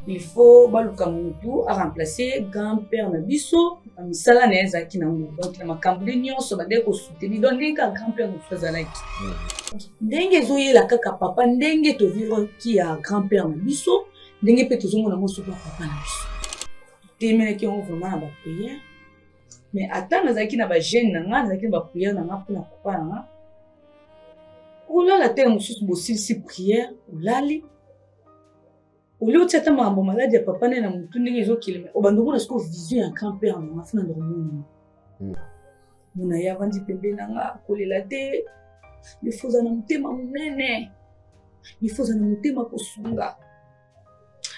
il faut baluka mutu à remplacer grand-père na biso misala na ezaki na ngo donc na makambo nyonso bade ko soutenir donc ndenge grand-père nous fazalaki ndenge ezoyela kaka papa ndenge to vivre ki ya grand-père na biso ndenge pe tozomona moso papa na biso temelaki yango vraiment na baprière mais ata nazalaki na bagene na nga nazalaki na baprière na nga mpona papa na nga olala te mosusu bosilisi prière olali oli otiata makambo maladi ya papa ne na motu ndenge ezokilima obandoko na siko vision ya grand-père na nga fina ndomoni mona ye avandi pembeni na nga kolela te lifoza na motema monene lifoza na motema kosunga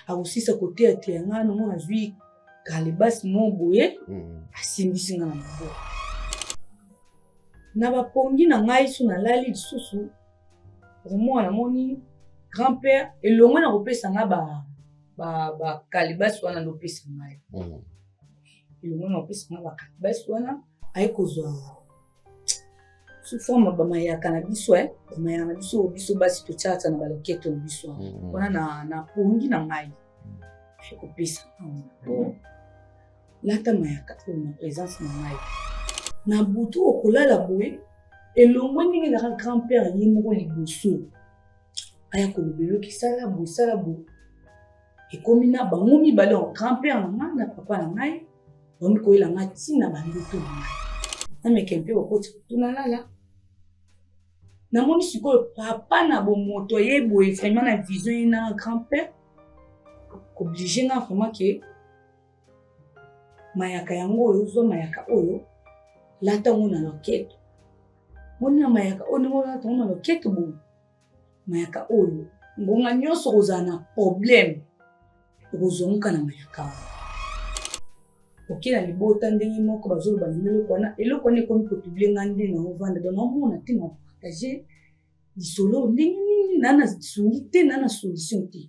akosisa koteya te yanga nango azwi kalebasi mo boye asimbisi nga na maboko na bapongi na ngai so nalali lisusu vraiment namoni grand-père elongwe na kopesa nga bakalebasi wana ndopesa ngai elongwe na kopesa nga bakalebasi wana aye kozwa sous forme bamayaka na biso bamayaka na biso basi totiaka na baloketo na biso wana na pongi na ngai kopesa lata mayaka oyo na présence na ngai na butu okolala boye elongwe ndenge ezaka grand-père ye moko liboso aya kolobeloki sala boye ekomi na bango mibale grand-père na ngai na papa na ngai baomi koyela ngai ntina bandoto na ngai nameke mpe okoti tunalala namoni sikoyo papa na bomoto ye boye vraiment na vision ye na grand-père oblige nga vraiment ke mayaka yango oyo ozwa mayaka oyo lata ngo na loketo moni na mayaka oyo ndenge olata ngo na loketo boye mayaka oyo ngonga nyonso kozala na problème okozongoka na mayaka wana oke na libota ndenge moko bazoloba na eloko wana ekomi kotublie nga nde na ovanda donc naomona te na partage lisolo ndenge nini nana songi te nana solution te.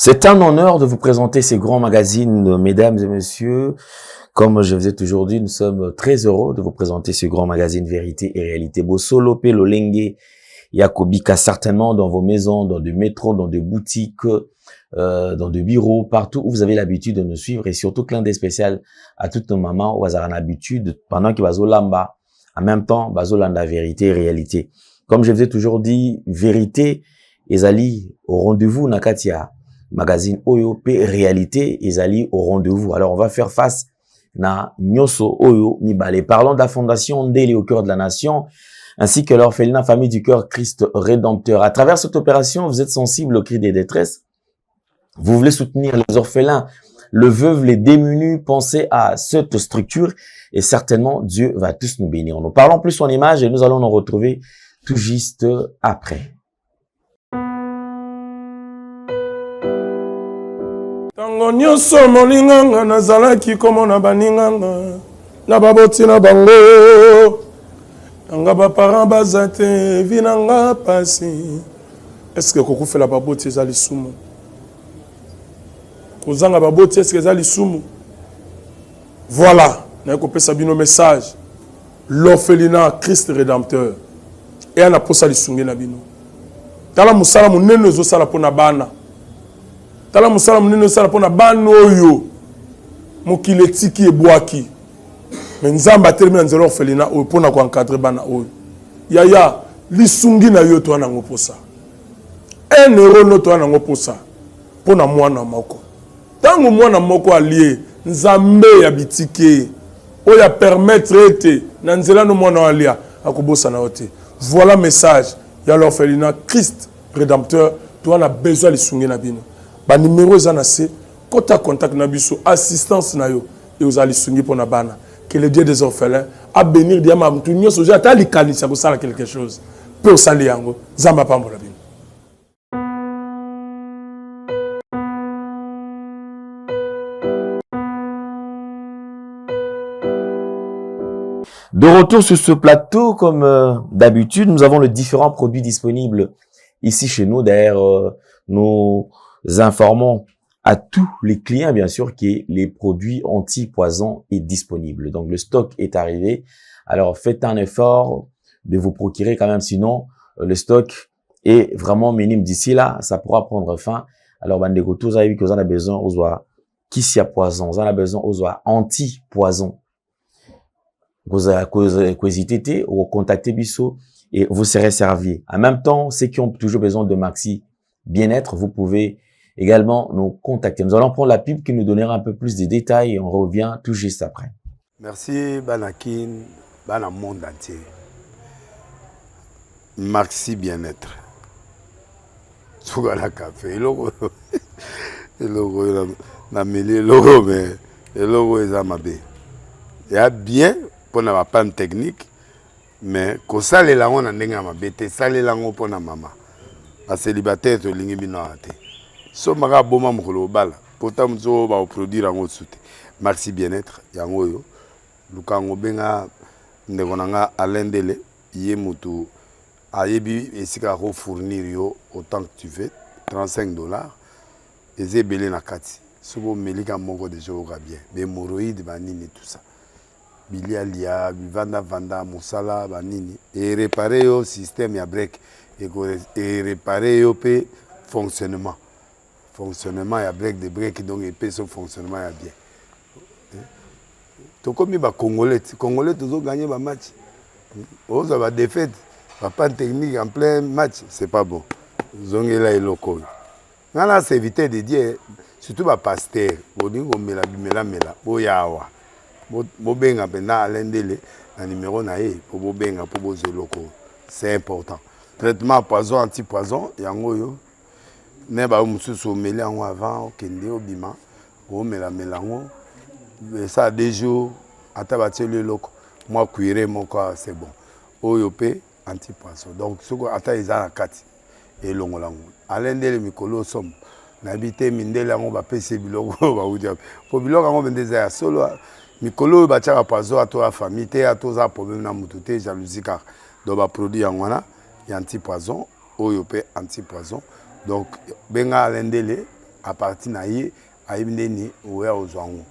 C'est un honneur de vous présenter ces grands magazines, mesdames et messieurs. Comme je vous ai toujours dit, nous sommes très heureux de vous présenter ce grand magazine Vérité et Réalité. Bosolo Lolenge Yakobika, certainement dans vos maisons, dans des métros, dans des boutiques, dans des bureaux, partout où vous avez l'habitude de nous suivre. Et surtout, clin d'œil spécial à toutes nos mamans où vous avez l'habitude, pendant qu'ils vont lamba, en même temps, bazolanda Vérité et Réalité. Comme je vous ai toujours dit, Vérité, ezali au rendez-vous nakatia. Magazine Oyo P Réalité ezali au rendez-vous. Alors on va faire face na Nyoso Oyo Mibale. Parlons de la fondation Ndeli au cœur de la nation ainsi que l'orphelinat famille du cœur Christ Rédempteur. À travers cette opération, vous êtes sensible au cri des détresses. Vous voulez soutenir les orphelins, le veuve, les démunis. Pensez à cette structure et certainement Dieu va tous nous bénir. Nous parlons plus en images et nous allons nous retrouver tout juste après. Tango nyonso molinganga nazalaki komona baninganga na baboti na bango nanga baparent baza te vinanga pasi. Est-ce que kokufela baboti eza lisumu? Kozanga baboti est-ce que eza lisumu? Voilà, na kopesa bino message. L'orphelinat Christ Rédempteur et ana posa lisunge na bino. Tala musala munene ezosala pona bana. Tala musala munene sala pona bana oyo mokile tiki ebwaki mais nzamba termina nzelo orphelinat oyo pona ko encadrer bana oyo yaya lisungi na yo to na ngoposa 1 euro no to na ngoposa pona mwana moko tango mwana moko alie nzambe ya bitike oya permettre ete na nzela no mwana alia akobosa na ote. Voilà message ya l'orphelinat Christ Rédempteur to na besoin lisungi na bino. Ba numéro ezana se kota contact na biso assistance na yo et aux alisungi pour na bana que le Dieu des orphelins a bénir diama mtu nyoso ja ta likanisa ko sala quelque chose peut sali yango zamba pambola bino. De retour sur ce plateau, comme d'habitude, nous avons les différents produits disponibles ici chez nous. D'ailleurs, nous informons à tous les clients, bien sûr, que les produits anti-poison est disponible. Donc, le stock est arrivé. Alors, faites un effort de vous procurer quand même, sinon, le stock est vraiment minime. D'ici là, ça pourra prendre fin. Alors, bandeko, tous avez vu que vous en avez besoin, aux oies, qui s'y a poison, vous en avez besoin, aux oies anti-poison. Vous avez hésité ou contacter Bissot et vous serez servi. En même temps, ceux qui ont toujours besoin de maxi bien-être, vous pouvez également nous contacter. Nous allons prendre la pub qui nous donnera un peu plus de détails et on revient tout juste après. Merci Banakin, Bana monde entier. Maxi bien-être. Sougala café, logo na mêlé logo mais logo est amabé. Il y a bien pour na panne technique mais ko sale la on ndenge mabé te sale la ngo pour na mama. A célibataire to lingi bino ate. So maka boma mukolo bala potam zo ba produire ngo soute. Maxi bien-être yango yo. Lukango benga ndeko nanga alendele yé mutu ayebi esika ko fournir yo autant que tu veux $35 et zebele na kati sobo melika moko de jour bien des hémorroïdes banini tout ça bilialia vanda musala banini et réparer yo système ya break et réparer yo pe fonctionnement ya break de break donc et pe son fonctionnement ya bien to comme ba congolais toujours gagner ba match on va défaite pas technique en plein match c'est pas bon zongela eloko ngana c'est éviter de dire surtout ba pasteur bodingo mela boyawa bo benga pena alendele na numéro na ye po bo benga po bo zeloko c'est important traitement poison anti-poison yango yo ne ba mususu meli yango avant okende obima o mela ngo ça des jours ata bateli loko moi cuire mon corps c'est bon oyo pe anti-poison donc soko ata ezana kati elongolango alendele mikolo somme nabité mindele yango bapesi biloko ba udia po biloko yango bendeza ya solo mikolo ba tchaka poison ato la famille te ato za problème na mutu te jalousie car do ba produit yango na ya anti-poison oyo pe anti-poison donc benga alendele à partir na ye ayibindeni oya ozwango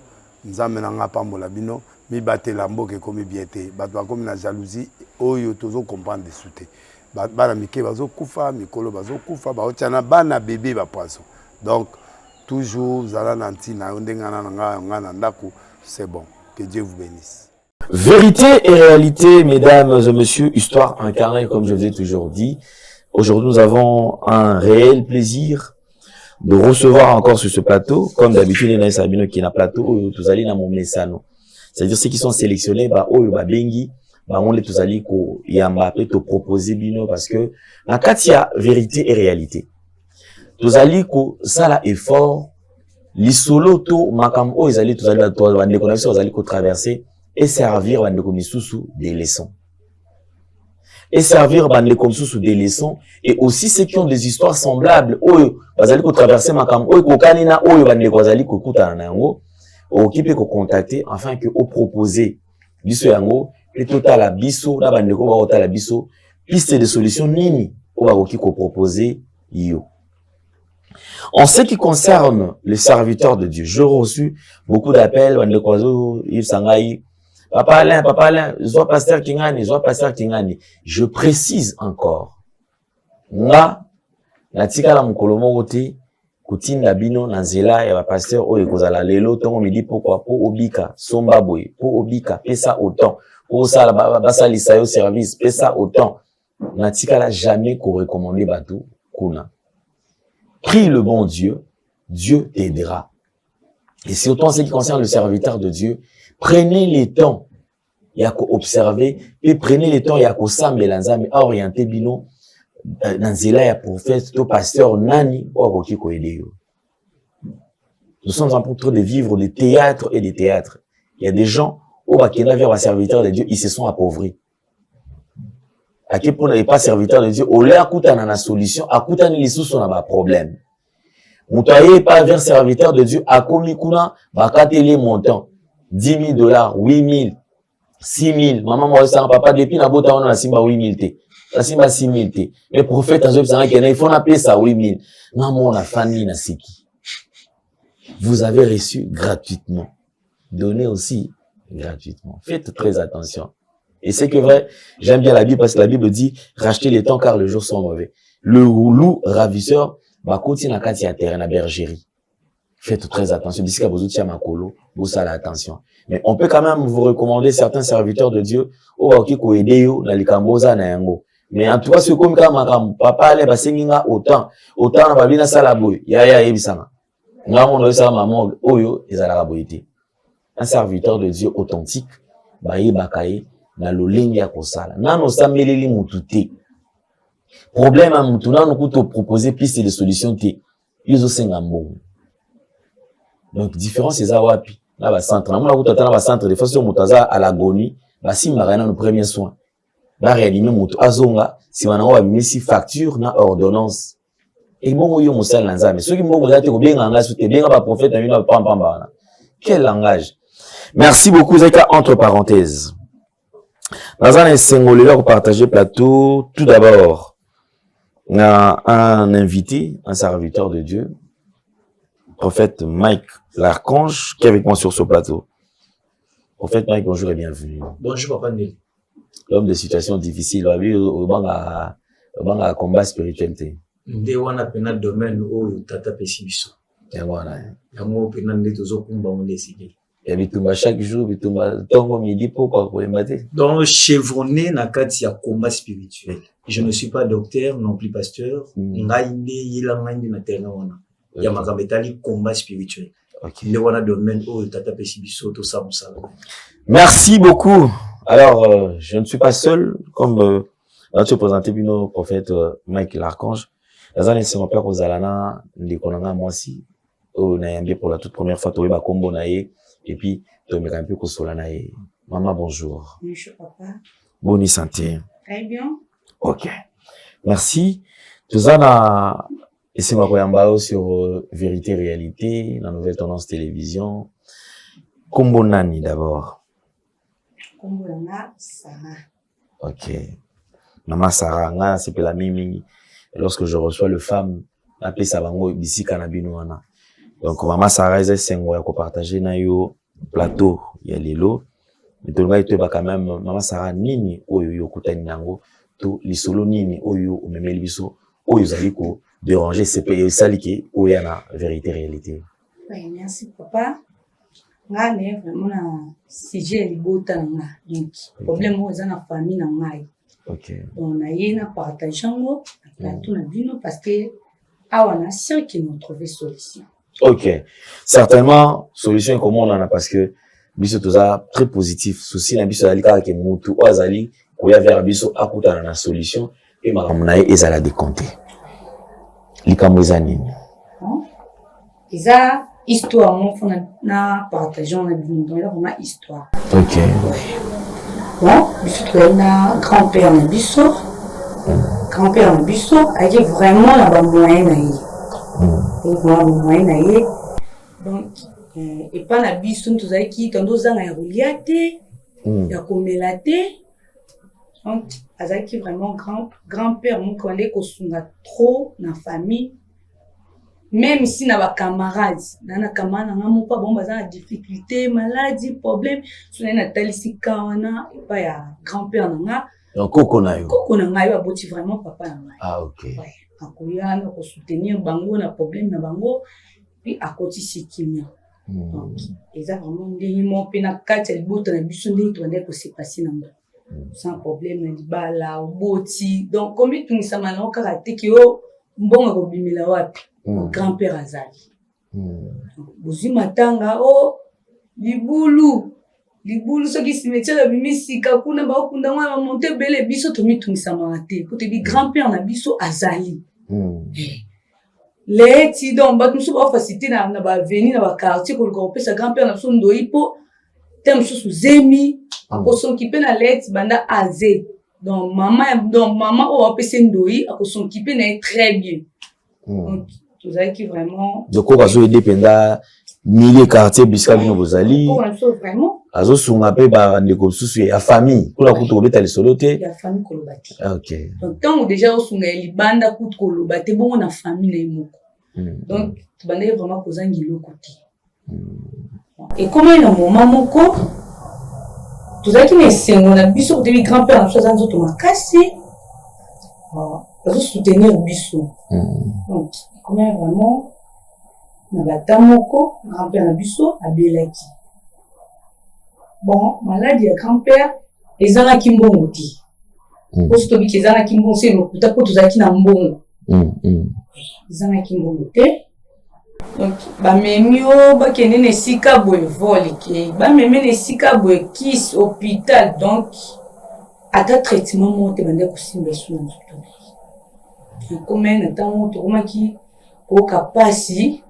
nzambe na nga pambola bino mi batela mboke komi biete bato bakomi na jalousie oyo tozo comprendre de souté bana mike bazo kufa mikolo bazo kufa baotiana bana bébé ba poisson donc toujours zala nanti na ndengana nga na ndako c'est bon que Dieu vous bénisse. Vérité et réalité, mesdames et messieurs, histoire incarnée comme je vous ai toujours dit. Aujourd'hui, nous avons un réel plaisir de recevoir encore sur ce plateau, comme d'habitude, il y a Sabino qui est un plateau, tous allez dans mon messano. C'est-à-dire ceux qui sont sélectionnés, bah, oh, bah, bengi, bah, on les tous allés ko yamba te proposer bino parce que en cas il y a vérité et réalité. Tous allés ko ça là est fort, les solo to makam oh ils allés tous allés to les connexions ils allés ko traverser et servir bande comme sous des leçons. Et servir bande comme sous des leçons et aussi ceux qui ont des histoires semblables oh ils allés ko traverser makam oh ko kanina oh bande ko allés ko kutana na yango occupé ko contacter afin que au proposer biso yango et total biso na bande ko ba total biso piste de solution nini o ba ko proposer yo. En ce qui concerne les serviteurs de Dieu, j'ai reçu beaucoup d'appels bande ko Yves Sangai Papa Alain, zo pasteur Kingani. Je précise encore. Nga na tikala mukolo moko te kutinda bino na nzela ya pasteur oyo kozala lelo tongo midi pourquoi po obika somba boy po obika pesa autant po sala basalisa yo service pesa autant na tikala jamais ko recommander bato kuna. Prie le bon Dieu, Dieu t'aidera. Et surtout en ce qui concerne le serviteur de Dieu, prenez les temps ya ko observer et prenez les temps ya ko sambela nzambe orienter bino nanzela ya prophète to pasteur nani okoki ko aider yo. Nous sommes en train de vivre des théâtres et des théâtres. Il y a des gens au bakena vers les serviteurs de Dieu, ils se sont appauvris. À quel point n'est pas serviteur de Dieu, au lieu akutana na solution, akutana les sous na ba problème. Mutaye pas vers serviteur de Dieu, akomi kuna bakate les montants $10,000, $8,000, 6 000. Maman, moi, ça, papa, depuis la bota, on a simba 8 000 té. La simba 6 000 té. Le prophète, il faut appeler ça 8 000. Maman, on a famille, na siki. Vous avez reçu gratuitement. Donnez aussi gratuitement. Faites très attention. Et c'est que vrai, j'aime bien la Bible parce que la Bible dit, rachetez les temps car le jour sont mauvais. Le loup ravisseur, va continuer à casser à terre, à bergerie. Faites très attention. D'ici qu'à vous outils à makolo, vous allez attention. Mais on peut quand même vous recommander certains serviteurs de Dieu, ok, ko aider yo, na likamboza na yango. Mais en tout cas, ce comme quand papa allait passer autant na babina salaboy, ya ebisanga. Nga mon oyo sa maman oyo ezala boyité. Un serviteur de Dieu authentique, ba yebakaye na lolengi ya kosala. Nano sameleli mutu te. Problème à mutu nano kuto proposer piste de solution te. Yuzo senga mbongo. Donc différence c'est ça wapi. Là ba centre, na mona kuto tana ba centre de façon mutaza à l'agonie, ba simba na no premier soin. Ba réanimer mutu azonga, si wanango ba bimisi facture na ordonnance. Et bon yo musala nanza, mais ceux qui mbongo zate ko benga nga soute benga ba prophète na bino pamba. Quel langage. Merci beaucoup Zeka entre parenthèses. Dans un singolaire pour partager plateau, tout d'abord, on a un invité, un serviteur de Dieu, prophète Mike l'archange, qui est avec moi sur ce plateau. Prophète Mike, bonjour et bienvenue. Bonjour Papa Nelly. L'homme de situations difficiles, au banc à combat spiritualité. Nde wana pena domaine oyo tata pesi biso. Et voilà. Yango pena nde tozokumba mo décider. Et bitumba chaque jour, bitumba tongo midi pourquoi pour mater. Donc chevronné na kati ya combat spirituel. Je ne suis pas docteur non plus pasteur. Ngai nde yela ngai na terrain wana. Ya makabetali combat spirituel. OK. Nde wana domaine oyo tata pesi biso to sa musala. Merci beaucoup. Alors je ne suis pas seul comme là tu présenter bino prophète Mike l'archange. Lazane c'est mon père Ozalana, ndikonanga moi aussi. Oh na yambi pour la toute première fois to ba kombo na ye et puis to me un peu kosola na ye. Maman bonjour. Bonjour papa. Bonne santé. Très bien. OK. Merci. Tuzana essayer ma koyamba sur vérité réalité, la nouvelle tendance télévision. Kombo nani d'abord. Kombo na Sarah. OK. Maman Sarah nga c'est la mimi. Lorsque je reçois le femme, appelé Sabango, Bissi Kanabino wana. Donc, maman Sarah, elle s'est partager na yo plateau, il y a les lots. Mais tout le monde est quand même, maman Sarah, nini, oyo yo kutani nango, to, li solo nini, oyo, ou même biso, oyo zaliko, déranger, c'est payé, salike, oyo na vérité, réalité. Oui, merci papa. Nga ne vraiment na sujet libota nga. Donc, problème mo za na famille na ngai. OK. On a eu na partage ngo na tout na bino parce que awana sûr qu'ils ont trouvé solution. OK. Certainement solution comment on en a parce que biso toza très positif souci na biso alika ke mutu azali ko ya vers biso akuta na solution et makambo na ezala décompté. Likambo ezanini. Eza histoire mon fona na partage na bino donc vraiment histoire. OK. Bon, biso na grand-père na biso. Grand-père na biso a dit vraiment la ba moyen na ye. Et vraiment moyen na ye. Donc et pas na biso tozali ki tando zanga ya reliate, ya komelate. Donc azaki vraiment grand-père mon kondé ko sunga trop na famille. Même si na ba camarades, na camarade na mo pas bon bazana difficulté, maladie, problème, sona na talisi kawana et pas ya grand-père na. Donc koko na yo. Koko na ngai aboti vraiment papa na ngai. Ah OK. Ouais, akoya na ko soutenir bango na problème na bango puis akoti sikimia. Donc eza vraiment ndenge mo pe na kati ya libota na biso ndenge to ndeko se passer na ngo. Sans problème na libala, oboti. Donc combien tu nisama na okaka te ki yo mbonga ko bimela wapi? Grand-père azali. Bozwi matanga o libulu soki cimetière bimisika kuna ba okunda mwa monte bele biso to mitungisama te ko te bi grand-père na biso azali. Leti donc ba musu ba facilité na ba avenue na ba quartier ko ko pesa grand-père na biso ndoi po tem susu zemi akoson ki pe na leti banda azé. Donc maman o apesa ndoi akoson ki pe na très bien. Donc tout ça qui vraiment de quoi va aider penda milieu quartier bisika bino bozali vraiment azo sunga pe ba ndeko susu ya famille kula kutu kobeta lisolo te ya famille kolobati. OK Donc tant déjà osunga libanda kutu kolobati bon na famille na moko. Donc tu bandé vraiment kozangi lokote. Et comment il a moment moko tout ça qui n'est sengo na biso de grand-père na chose nzoto makasi. Azo soutenir biso. Donc comment vraiment na batamoko grand-père na biso abelaki. Bon, maladie ya grand-père ezanga kimbongo ti. Parce que biki ezanga kimbongo c'est le kuta ko tozaki na mbongo. Ezanga kimbongo te. Donc ba memio ba kenene sika boy vol ki ba memene sika boy kis hôpital donc ata traitement monte bande ko simba suna nzoto. Comment na tango to komaki ko kapasi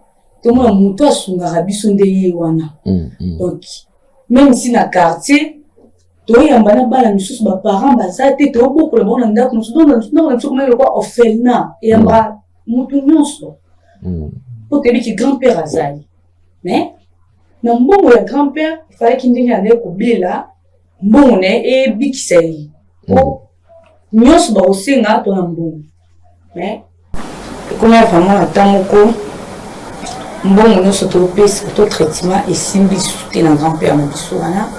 to mo muto asunga biso nde ye wana. Donc même si na quartier to yamba na bala misusu ba parents bazate to boko la bona ndako musu na kuma le kwa orphelinat yamba mutu nyonso. Pour que grand-père azali. Mais na mbongo ya grand-père il fallait qu'il ndenge ande ko bela mbongo ne e bikisai. O nyonso ba osenga to na mbongo. Mais comment vraiment atamoko mbongo nyonso to pesa to traitement et simbi souté na grand-père na biso wana.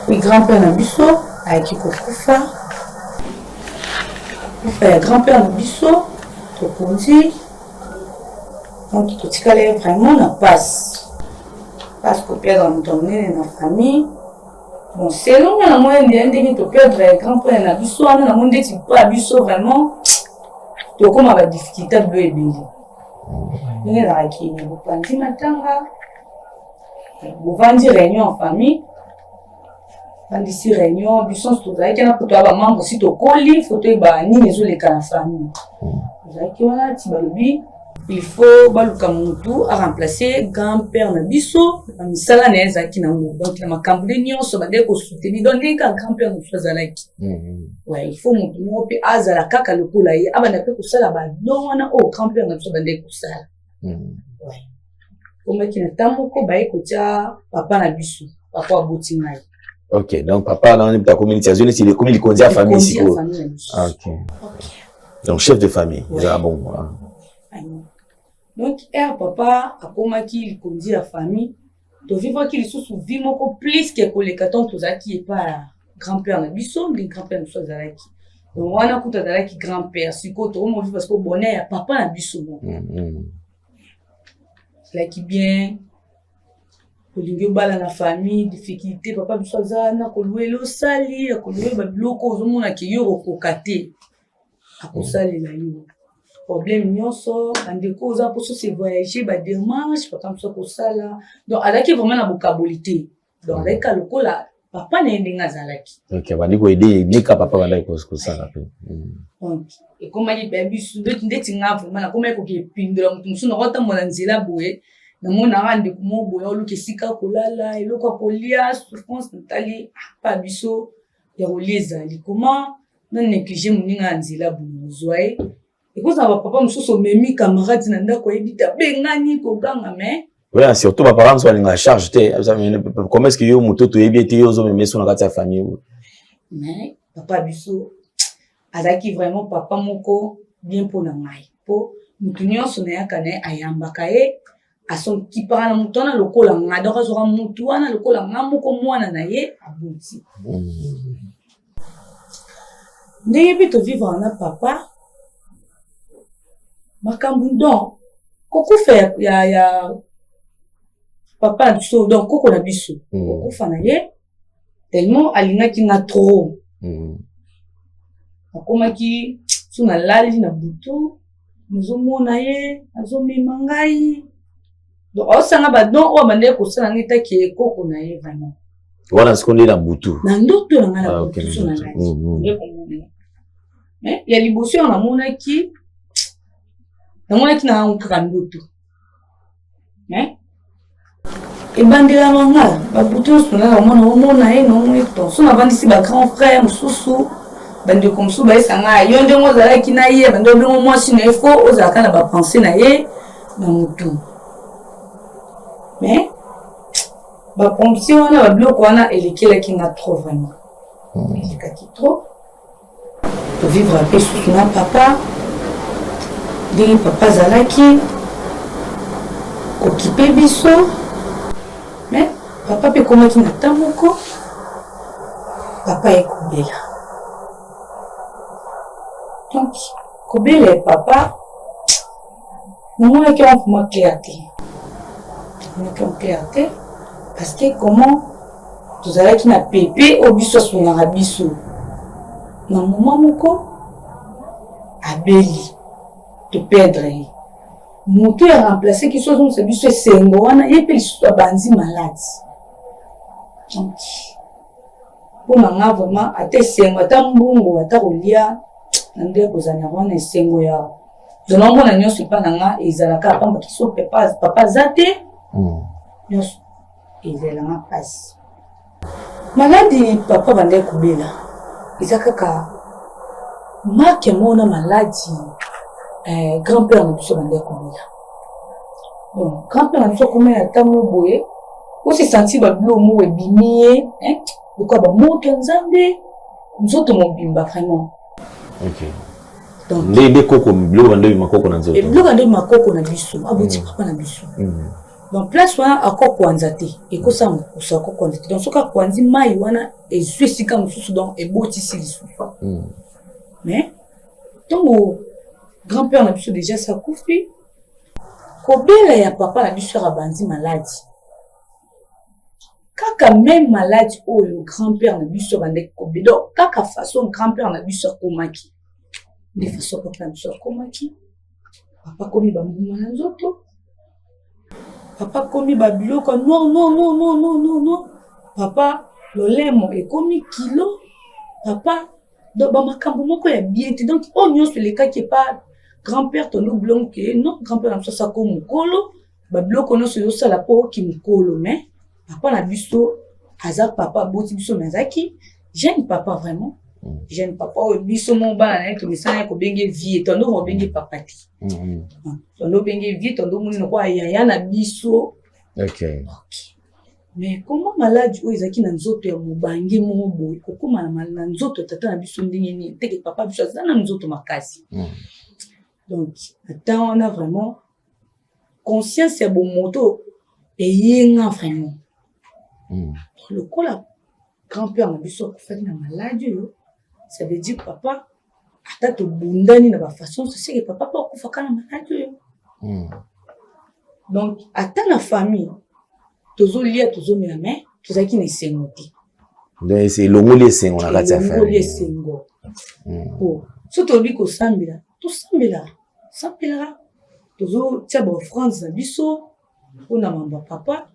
Oui grand-père na biso ayaki kokufa. Kufa grand-père na biso to konzi. Donc tout ça est vraiment na passe. Parce que perdre mon tourner dans la famille. Bon selon la moyenne de perdre grand-père na biso na monde ti pas biso vraiment. To comme la difficulté de bébé. Ni la qui ni bu pandi matanga. Bu vandi réunion en famille. Vandi si réunion biso to da kana ko to ba membre si to koli photo ba ni les les kana famille. Za ki wana ti balobi il faut baluka mutu à remplacer grand-père na biso misala na ezaki na ngo donc la makambo nyonso ba de ko soutenir donc ka grand-père na fazalaki. Ouais il faut mutu mo pe azala kaka lokola ye abana pe kusala ba dona o grand-père na biso ba de kusala. Ouais comme qui na tamoko ba ekotia papa na biso papa aboti ngai. OK donc papa dans la communauté azoni c'est comme il conduit à famille ici. OK donc chef de famille déjà bon. Donc, papa a commencé il conduit la famille. Donc, vivre qu'il se souvient beaucoup plus que pour les cartons tout ça qui est pas grand-père na biso, les grand-père nous soit zalaki. Donc, on a coûté zalaki grand-père, si côté on vit parce que bonheur papa na biso. Là qui bien pour l'ingo bala na famille, difficulté papa biso zana ko louer lo sali, ko louer ba biloko zo mona ki yo ko kate. A ko sali la yo. Problème nyonso andeko za pour se voyager ba démarche pas comme ça pour ça là donc alaki vraiment na vocabulité donc avec lokola papa na ndinga zalaki OK bandi ko aider ni ka papa banda ko ça là donc et comme ali baby sundo ndeti nga vraiment na comme ko ke pindula mutu musu na kota mona nzela boye na mona rande ko mo boye oluke sika kolala eloko kolia souffrance natali pas biso ya koleza li comment na négliger muninga nzela boye et quand ça va papa me so memi camarade na ndako ebita bengani ko ganga mais oui surtout papa parents sont en charge comment est-ce que yo mutoto ebité yo zo meme so na kati ya famille mais papa biso azaki vraiment papa moko bien pour na ngai po mutu nyonso na yakane ayambaka ye ason kipara na mutu na lokola nga donc azora mutu wana lokola nga moko mwana na ye abuti ndenge bito vivre na papa makambu donc koko faire ya papa biso donc koko na biso koko fana ye tellement alingaki na trop akomaki suna lali na butu muzomona ye azomema ngai donc osanga ba donc o bande ko sala ngita ki koko na ye vraiment wana sikondi na butu na ndoto na ngala butu suna lali mais ya liboso na mona ki na nkaka ndoto ebandela manga babutu sona mona omona ye no mweto sona bandisi ba grand frère mususu bande comme so ba esanga yo ndenge ozalaki na ye bande obengo mwasi na efo ozalaka na ba pensée na ye na mutu Mais ba ponction wana ba bloc wana elekelaki nga trop vraiment. Elekaki trop. Pour vivre un peu sous na papa. Ndenge papa zalaki occupé biso. Mais papa pe komaki na tamoko. Papa ekobela. Donc kobela et papa moi qui on m'a clarté. Parce que comment tu allais qui n'a pépé au biso sur la biso. Na moment moko abeli te perdre. Moto a remplacé qui soit son biso sengo wana et puis soit bandi malade. Donc pour nga vraiment ate sengo ata mbungu ata kolia ndé kozana wana sengo ya. Je n'en vois pas sur pananga et zalaka pamba qui sont papa zate. Nyos ezelanga pasi maladi papa bande kubela izakaka marque mona maladi grand-père na biso bande kubela bon grand-père na biso comme ata moboye aussi senti ba blo mo ebimie pourquoi ba moto nzambe nzoto mobimba vraiment. OK. Donc les koko blo bande makoko na nzoto. Blo bande makoko na biso aboti papa na biso. Donc place wana akoko kwanza te ekosa mukusa akoko kwanza te donc soka kwanzi mai wana ezwesika mususu donc ebotisi lisufa mais donc grand-père na biso déjà ça kufi kobela ya papa na biso ya bandi maladie kaka même maladie ou le grand-père na biso bande kobela donc kaka façon grand-père na biso komaki de façon papa na biso komaki papa komi ba mbuma na nzoto. Papa komi babiloko non. Papa lolemo e komi kilo. Papa do ba makambo moko ya bien te donc on nyos le cas qui pas grand-père ton blonde que non grand-père na ça comme mukolo babiloko no so sala po ki mukolo mais papa na biso aza papa boti biso mazaki j'aime papa vraiment. J'aime papa au biso mon bana to misana ko benge vie tondo mo benge papa ti. Tondo benge vie tondo muni no kwa yaya na biso. OK. Mais comment maladie o ezaki na nzoto ya mobange mo boy kokoma na nzoto tata na biso ndenge ni teke papa biso na nzoto makasi. Donc attends on a vraiment conscience ya bon moto et yenga vraiment. Le cola grand-père na biso ko fait na maladie yo. Ça veut dire papa ata to bundani na ba façon c'est que papa pas ko fakana maladie. Donc ata na famille tozo lia tozo mena mais tozaki na sengoti. Donc c'est longoli sengo na kati ya famille. Longoli sengo. Oh, surtout bi ko sambela, to sambela. Tozo tia ba France na biso ona mamba papa.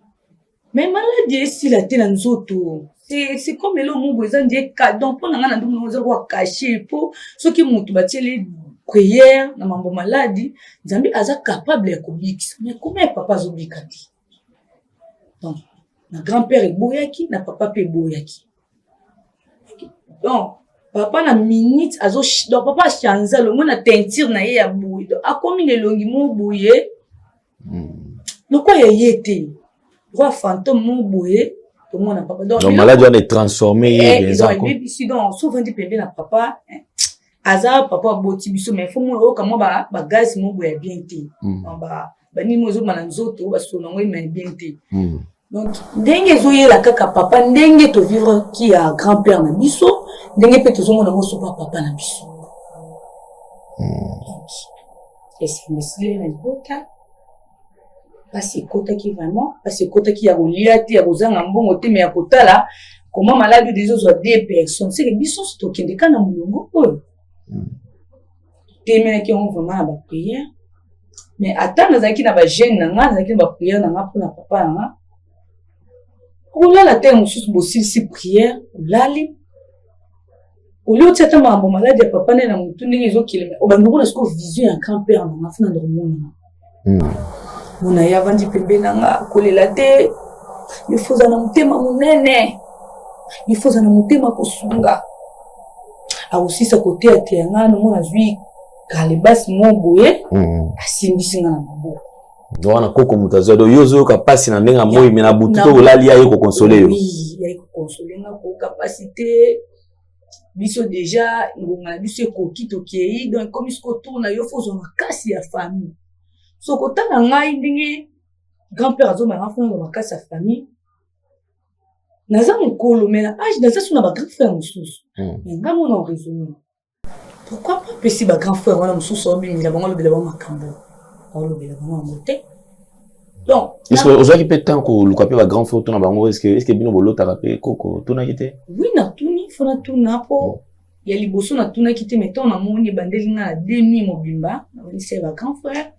Mais maladie si la tena nzoto. C'est comme le mot besoin de cadeau pour nanga na ndumu nozo kwa cacher pour ceux qui mutu batiele prière na mambo maladie nzambi aza capable ya kobikisa mais comment papa zobikati donc na grand-père eboyaki na papa pe boyaki donc papa na minute azo donc papa chanza le mona teinture na ye ya boye donc akomi le longi mo boye loko ya yete roi fantôme mo boye. Donc maladie on est transformé ils ont ici donc souvent dit pembe na papa aza papa boti biso mais faut mo comment ba gaz mo boya bien té ba ni mo zo mana nzoto ba so ngo mais bien té donc ndenge zo yela kaka papa ndenge to vivre qui a grand-père na biso ndenge pe to zo ngo so papa na biso donc et c'est monsieur na bota. Parce que kota qui vraiment parce que kota qui a reliati ya kozanga mbongo te mais ya kotala comment malade des autres deux personnes c'est que biso to kende kana mulongo oyo temena ki on vraiment ba prière mais attendre zaki na ba jeune nanga zaki ba prière nanga pour na papa nanga ola la terre mususu bosil si prière olali olio tata mambo malade ya papa na mutu ndenge ezokile obango na siko vision ya grand-père nanga funa ndoromona mona ya vandi pembe nanga kolela te il faut za na mutema munene il faut za na mutema kosunga aussi sa côté ate nga no mona zui kalebas mo boye asimbisi nga na maboko Donc on a koko mutazo do yozo kapasi na ndenga moyi mais na butu to olali ya ko consoler yo. Oui, ya ko consoler nga ko capacité biso déjà ngonga biso ko kito kei donc comme isko tourna yo fozo makasi ya famille. So ko tanga ngai ndenge grand-père azo ma enfant na makasi ya famille. Naza mukolo mais âge naza suna ba grand frère mususu. Mais nga mona en raisonnement. Pourquoi pas pesi ba grand frère wana mususu obinga bango lobela ba makambo. Donc, est-ce que aujourd'hui peut-être que le capé va grand frère tourna bango est-ce que bino bolo tarapé koko tourna kité? Oui na tuni fona tourna po ya liboso na tourna kité mettons na moni bandeli na demi mobimba na c'est ba grand frère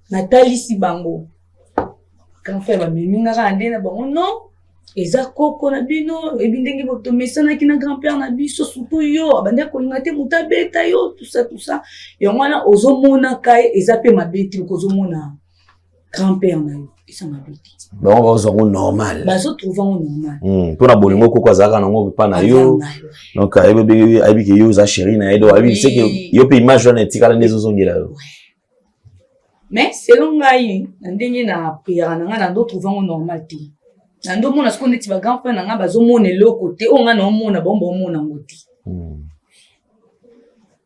Nathalie Sibango grand frère ba meminga ka ndena bango non eza koko na bino ebindenge boto mesana ki na grand-père na biso surtout yo abande ko ngate mutabeta yo tout ça yo mwana ozomona kai eza pe mabeti ko ozomona grand-père na yo eza mabeti ba on va ozo normal ba zo trouver normal pour na bolingo koko azaka na ngo pa na yo donc aibi ke yo za chérie na edo aibi c'est que yo pe image na etikala nezo zongela yo mais selon ngai ndenge na père na nga na ndo trouver normal ti nando mona ce qu'on dit ba grand frère na nga bazo mona le côté o nga na mona bombo mona ngoti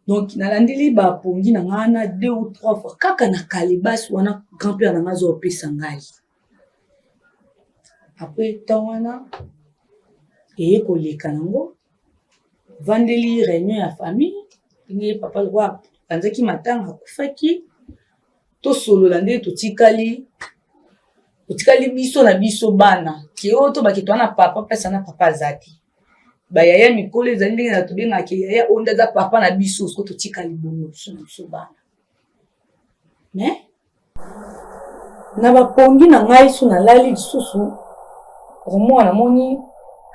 donc na landeli ba pongi na nga na 2 ou 3 fois kaka na kalibas wana grand père na nga zo pesa ngai après tawana et ko leka nango vandeli réunion ya famille ni papa le roi anzaki matanga kufaki to solo lande to tikali biso na biso bana ki oto bakitwa na papa pesa na papa zati ba yaya mikolo ezali ndenge na tobenga ke yaya onda za papa na biso ko to tikali bongo so bana mais na ba pongi na ngai so na lali lisusu romo na moni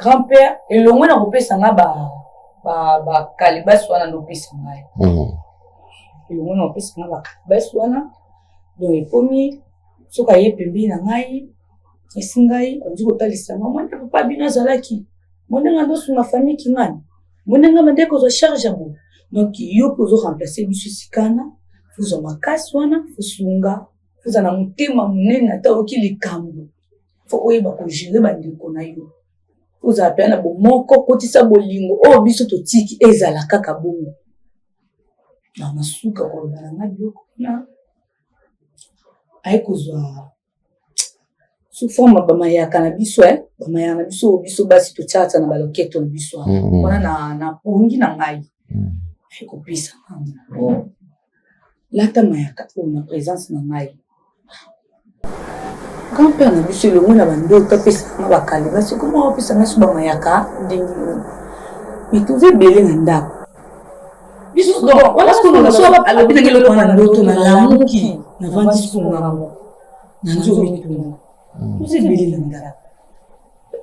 grand-père elongo na kopesa nga ba kalibas wana no pesa ngai elongo na kopesa nga ba kalibas wana donc epomi soka ye pembi na ngai esingai onzi kotalisa mama na papa bino azalaki monenga ndo suna famille kingani monenga mande ko zo charge abo donc yo ko zo remplacer biso sikana fuzo makasi wana fusunga fuza na mutema munene ata okili kambo fo oyeba ko gérer bandeko na yo fuza pena bo moko kotisa bolingo o biso to tiki ezala kaka bongo na masuka ko na bioko na aikozwa sous forme bamayaka na biso bamayaka na biso basi to tchatsa na baloketo na biso wana na pongi na ngai aikopisa lata mayaka na présence na ngai grand-père na biso le mona bando tapesa na bakali basi comment opisa na so bamayaka ndingi mais tuze belé na ndako biso donc wala ce qu'on a so alobi na ngelo na ndoto na lamuki na vandi sunga nanzo bitu tuze belé na ndako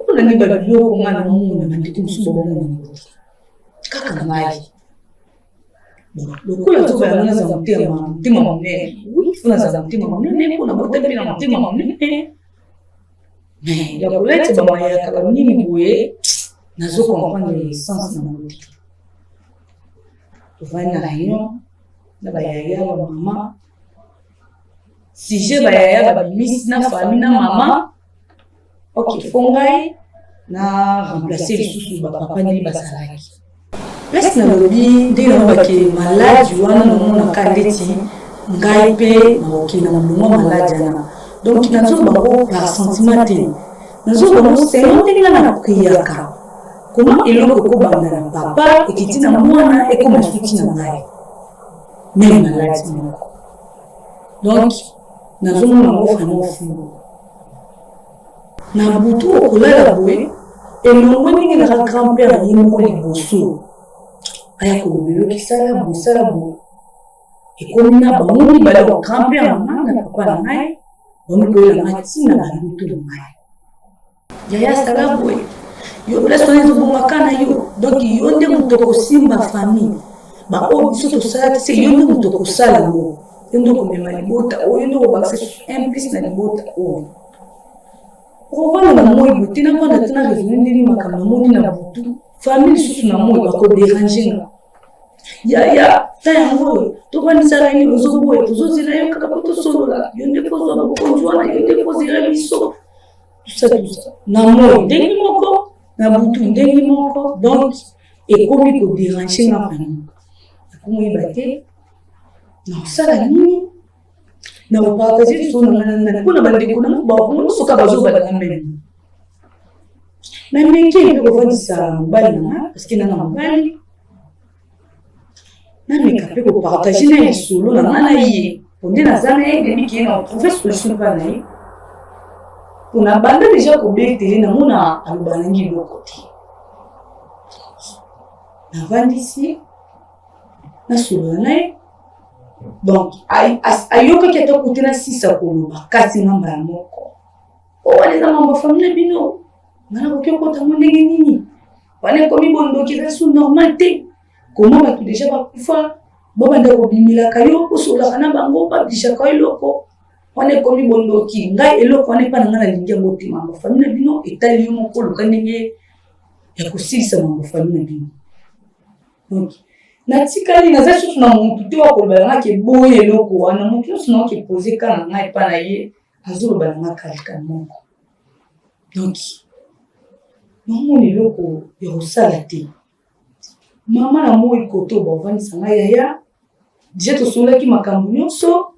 on a ni babio ko ngana mungu na ndiko musubo bongo kaka ngai lokola tozala za motema monene ufuna za motema monene mpona botembi na motema monene mais ya kolete bamayaka banini boye nazo comprendre essence na motema tovandi na réunion na bayaya ba mama sujet bayaya babimisi na famille na mama ok fo ngai na remplacer lisusu bapapa ndeni bazalaki place na lobi ndenge nabaki maladi wana namonaka ndeti ngai mpe naokende na molimo maladi wana donc nazoba bango par sentiment te nazoba bango selon ndenge nga napriaka koma eloko ekobanda na papa ekiti na mwana ekoma suti na ngai meme maladi moko donc nazomona ngo vraiment fungo na butu okolala boye elongo ndenge naka grand-père ye moko liboso aya kolobelo kisala boye ekomi na bango mibale ba grand-père na ngai na papa na ngai bamikolela nga ntina na lutu na ngai yaya sala boye yo place wana ezobongaka na yo donc yo nde moto kosimba famille baoyo biso tosala te yo nde moto kosala yango yo nde komema libota oyo nde kobakisa implice na libota oyo okovanda na moi boye tina mpanda tina revenu ndeni makambo na moni na butu famille lisusu na moi bakoderange nga ya tayango to bani sala ni ozoboye tozozela yo kaka to solola yo ndepozo na bokonjwana yo ndepozo biso tout ça na moi ndenge moko na butu ndenge moko donc ekomi ko déranger na famille akomi bate na sala nini na partager so na kuna bande kuna ba ko soka bazo ba mbele même qui ko fadi sa bana parce que na mbali na meka pe ko partager na solo na mana yi onde na zana ye debi ki na trouver solution pa na ye kuna banda déjà ko beteli na mona alubanangi lokoti na vandisi na solo na ye donc ayoka ki ata kutena sisa koloba kasi namba ya moko owaleza mambo famille bino ngana kokota ndenge nini wana komi bondoki za su normal te comment bato déjà bakufa bobanda kobimilaka yo kosolaka na bango babishaka eloko wana komi bondoki ngai eloko wana epa na nga nalingi yango te mambo famille bino etali yo moko luka ndenge ya kosilisa mambo famille bino donc natikali naza susu na muntu te wakoloba nanga ke boye eloko wana motu nyonso na oke pose ka na ngai epa na ye azoloba na nga kalika moko donc nomoni eloko ya kosala te mama na moi koto bavandisa ngai yaya déjà tosololaki makambo nyonso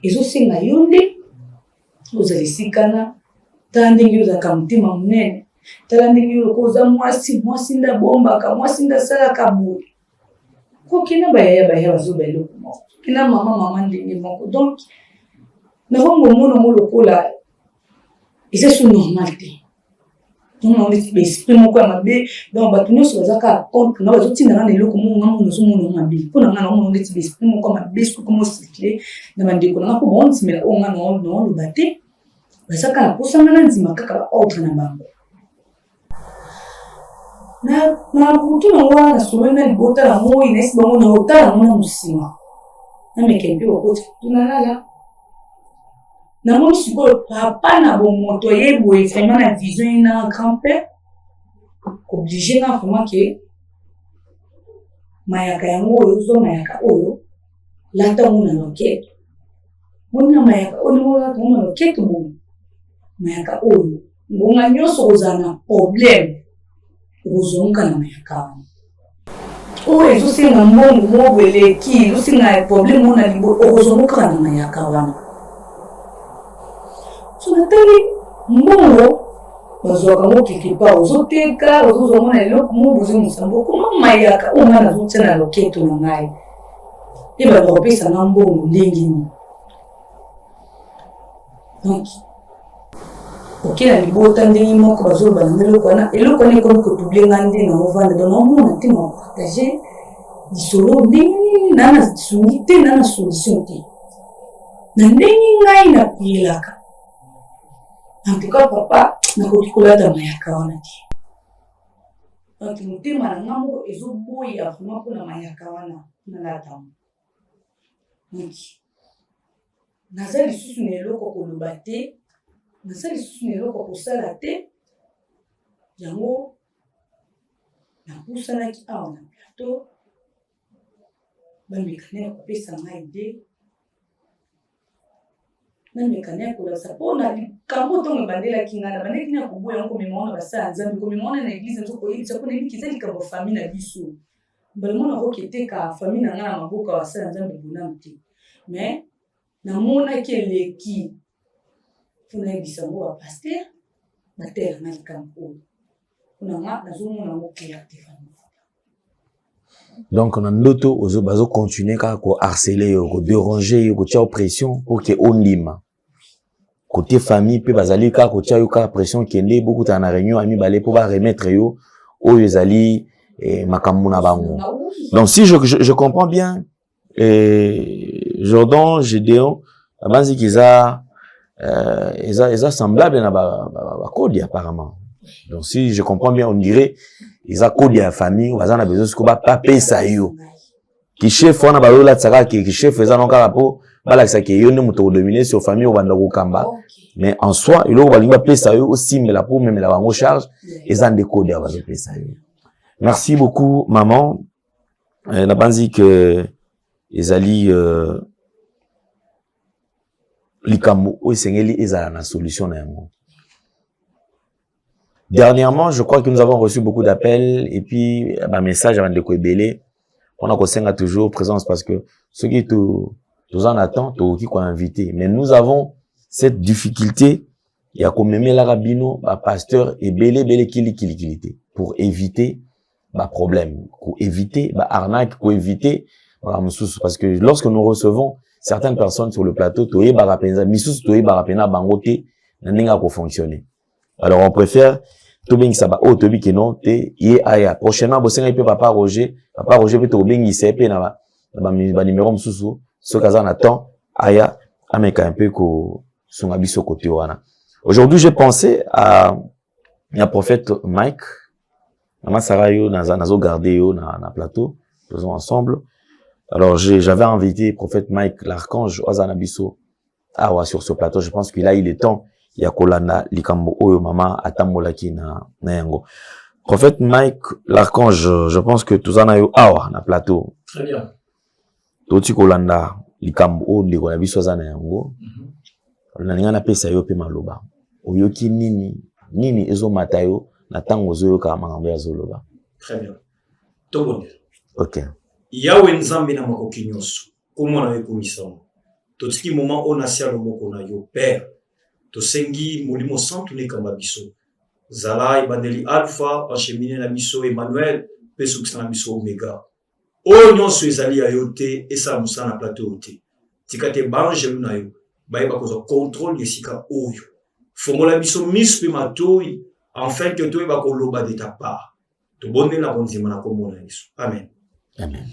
ezosenga yo nde ozala esikana tala ndenge ozalaka motema monene tala ndenge oloko oza mwasi nde abombaka mwasi nde asalaka boye kokina bayaya bazoba eloko moko kina mama ndenge moko donc nabango mona mo lokola eza so normal te on est esprit moko ya mabe donc bato nyonso bazaka contre nga bazotinda nga na eloko moko nga mona ozomona mabe mpona nga na omona ondeti esprit moko ya mabe soki komo circule na bandeko na nga mpo baondimela oyo nga naoloba te bazaka na posanga na ndima kaka baordre na bango na butu nango wana nasololi na libota na moi naesi bango na otala nango na mosima nameke mpe bakoti tunalala namoni sikoyo papa na bomoto ye boye vraiment na vision ye na grand-père oblige nga vraiment ke mayaka yango oyo ozo mayaka oyo lata ngo na loketo mona mayaka oyo lata ngo na loketo boye mayaka oyo ngonga nyonso kozala na problème okozonga na mayaka wana oyo ezosenga mbongo moko eleki ezosenga problème ona libo okozongoka na mayaka wana natali mbongo bazwaka ngo quelque part ozoteka ozozomona eloko mo bozi mosambo koma mayaka oyo nga nazotia na loketo na ngai mpe bato bakopesa nga mbongo ndenge nini donc oke na libota ndenge moko bazoloba na nga eloko wana ekomi kotublie nga nde na ovanda donc naomona te na partage lisolo ndenge nini na na sungi te na na solution te na ndenge ngai napuyelaka en tout cas papa nakoki kolata mayaka wana te donc motema na nga moko ezoboya vraimen mpona mayaka wana nalata donc naza lisusu na eloko koloba te naza lisusu na eloko kosala te yango napusanaki awa na plateau bamekania kopesa ngai de namekania kolasa mpona likambo ntongo ebandelaki nga na bandeki na koboya ngo komema wana basala nzambe komema wana na eglize nzo koyebisa mpona eliki eza likambo famille na biso balemona koketeka famille na nga na maboko ya basala nzambe bonamu te mais namonaki eleki mpona yebisa ngo bapaster batela nga likambo oyo mpona nga nazomona ngo clarté famille. Donc, on a ndoto bazo continuer kaka ko harceler yo, ko déranger yo, ko tia oppression pour que ondima. Côté famille pe bazali kaka ko tia yo kaka pression kende beaucoup ta na réunion ami balé pour ba remettre yo oyo ezali makambo na bango. Donc si je comprends bien Jordan Gédéon abanzi kiza semblable na ba code apparemment. Donc si je comprends bien on dirait ils ont code ya famille baza na besoin ko ba pesa yo ki chef wana ba lola tsaka ki chef eza non kala po bala sa ki yo ne muto dominer sur famille obanda ko kamba mais en soi il ko balinga pesa yo aussi mais la pour même la bango charge ils ont des codes ya ba pesa yo. Merci beaucoup maman n'a pas dit que ezali likambo o esengeli ezala na solution na yango. Dernièrement, je crois que nous avons reçu beaucoup d'appels et puis un message avant de Koebele. On a conseillé toujours présence parce que ceux qui tous en attendent, qui qu'on invité. Mais nous avons cette difficulté. Il y a comme même la rabino, pasteur et belé kilité pour éviter problème, pour éviter arnaque, pour éviter parce que lorsque nous recevons certaines personnes sur le plateau, toye barapena, misus toye barapena bangote, n'enga ko fonctionner. Alors on préfère tout bien ça ba o tobi que non te ye aya prochainement bosenga ipe papa Roger peut to bengi sepe na ba numéro mususu so kaza na temps aya ameka un peu ko sunga biso côté wana. Aujourd'hui, j'ai pensé à un prophète Mike. Maman Sarah yo nazo gardé yo na plateau, faisons ensemble. Alors j'avais invité le prophète Mike l'archange Ozanabiso sur ce plateau. Je pense qu'il a eu le temps ya kolanda likambo oyo mama atambolaki na yango. Prophète Mike l'archange, je pense que tuzana yo na plateau. Très bien. Toti kolanda likambo oyo ndeko na biso azana yango. Naninga na pesa yo pe maloba. Oyoki nini ezo matayo na tango zoyo ka makambo ya zoloba. Très bien. Tobonde. OK. Yawe nzambe na makoki nyonso. Komo na ekomisamo. Totiki moment on asia loboko na yo père. Tosengi molimo santu ne kamba biso. Zala ibandeli alpha encheminé na biso Emmanuel pesukisa na biso omega. O nyonso ezali ayote esa musana plateau te. Tikate bange na yo. Baïba kozo contrôle yesika oyo. Fongola biso mispe matoi afin que toi ba koloba de ta part. To bonne na konzima na komona Yesu. Amen. Amen.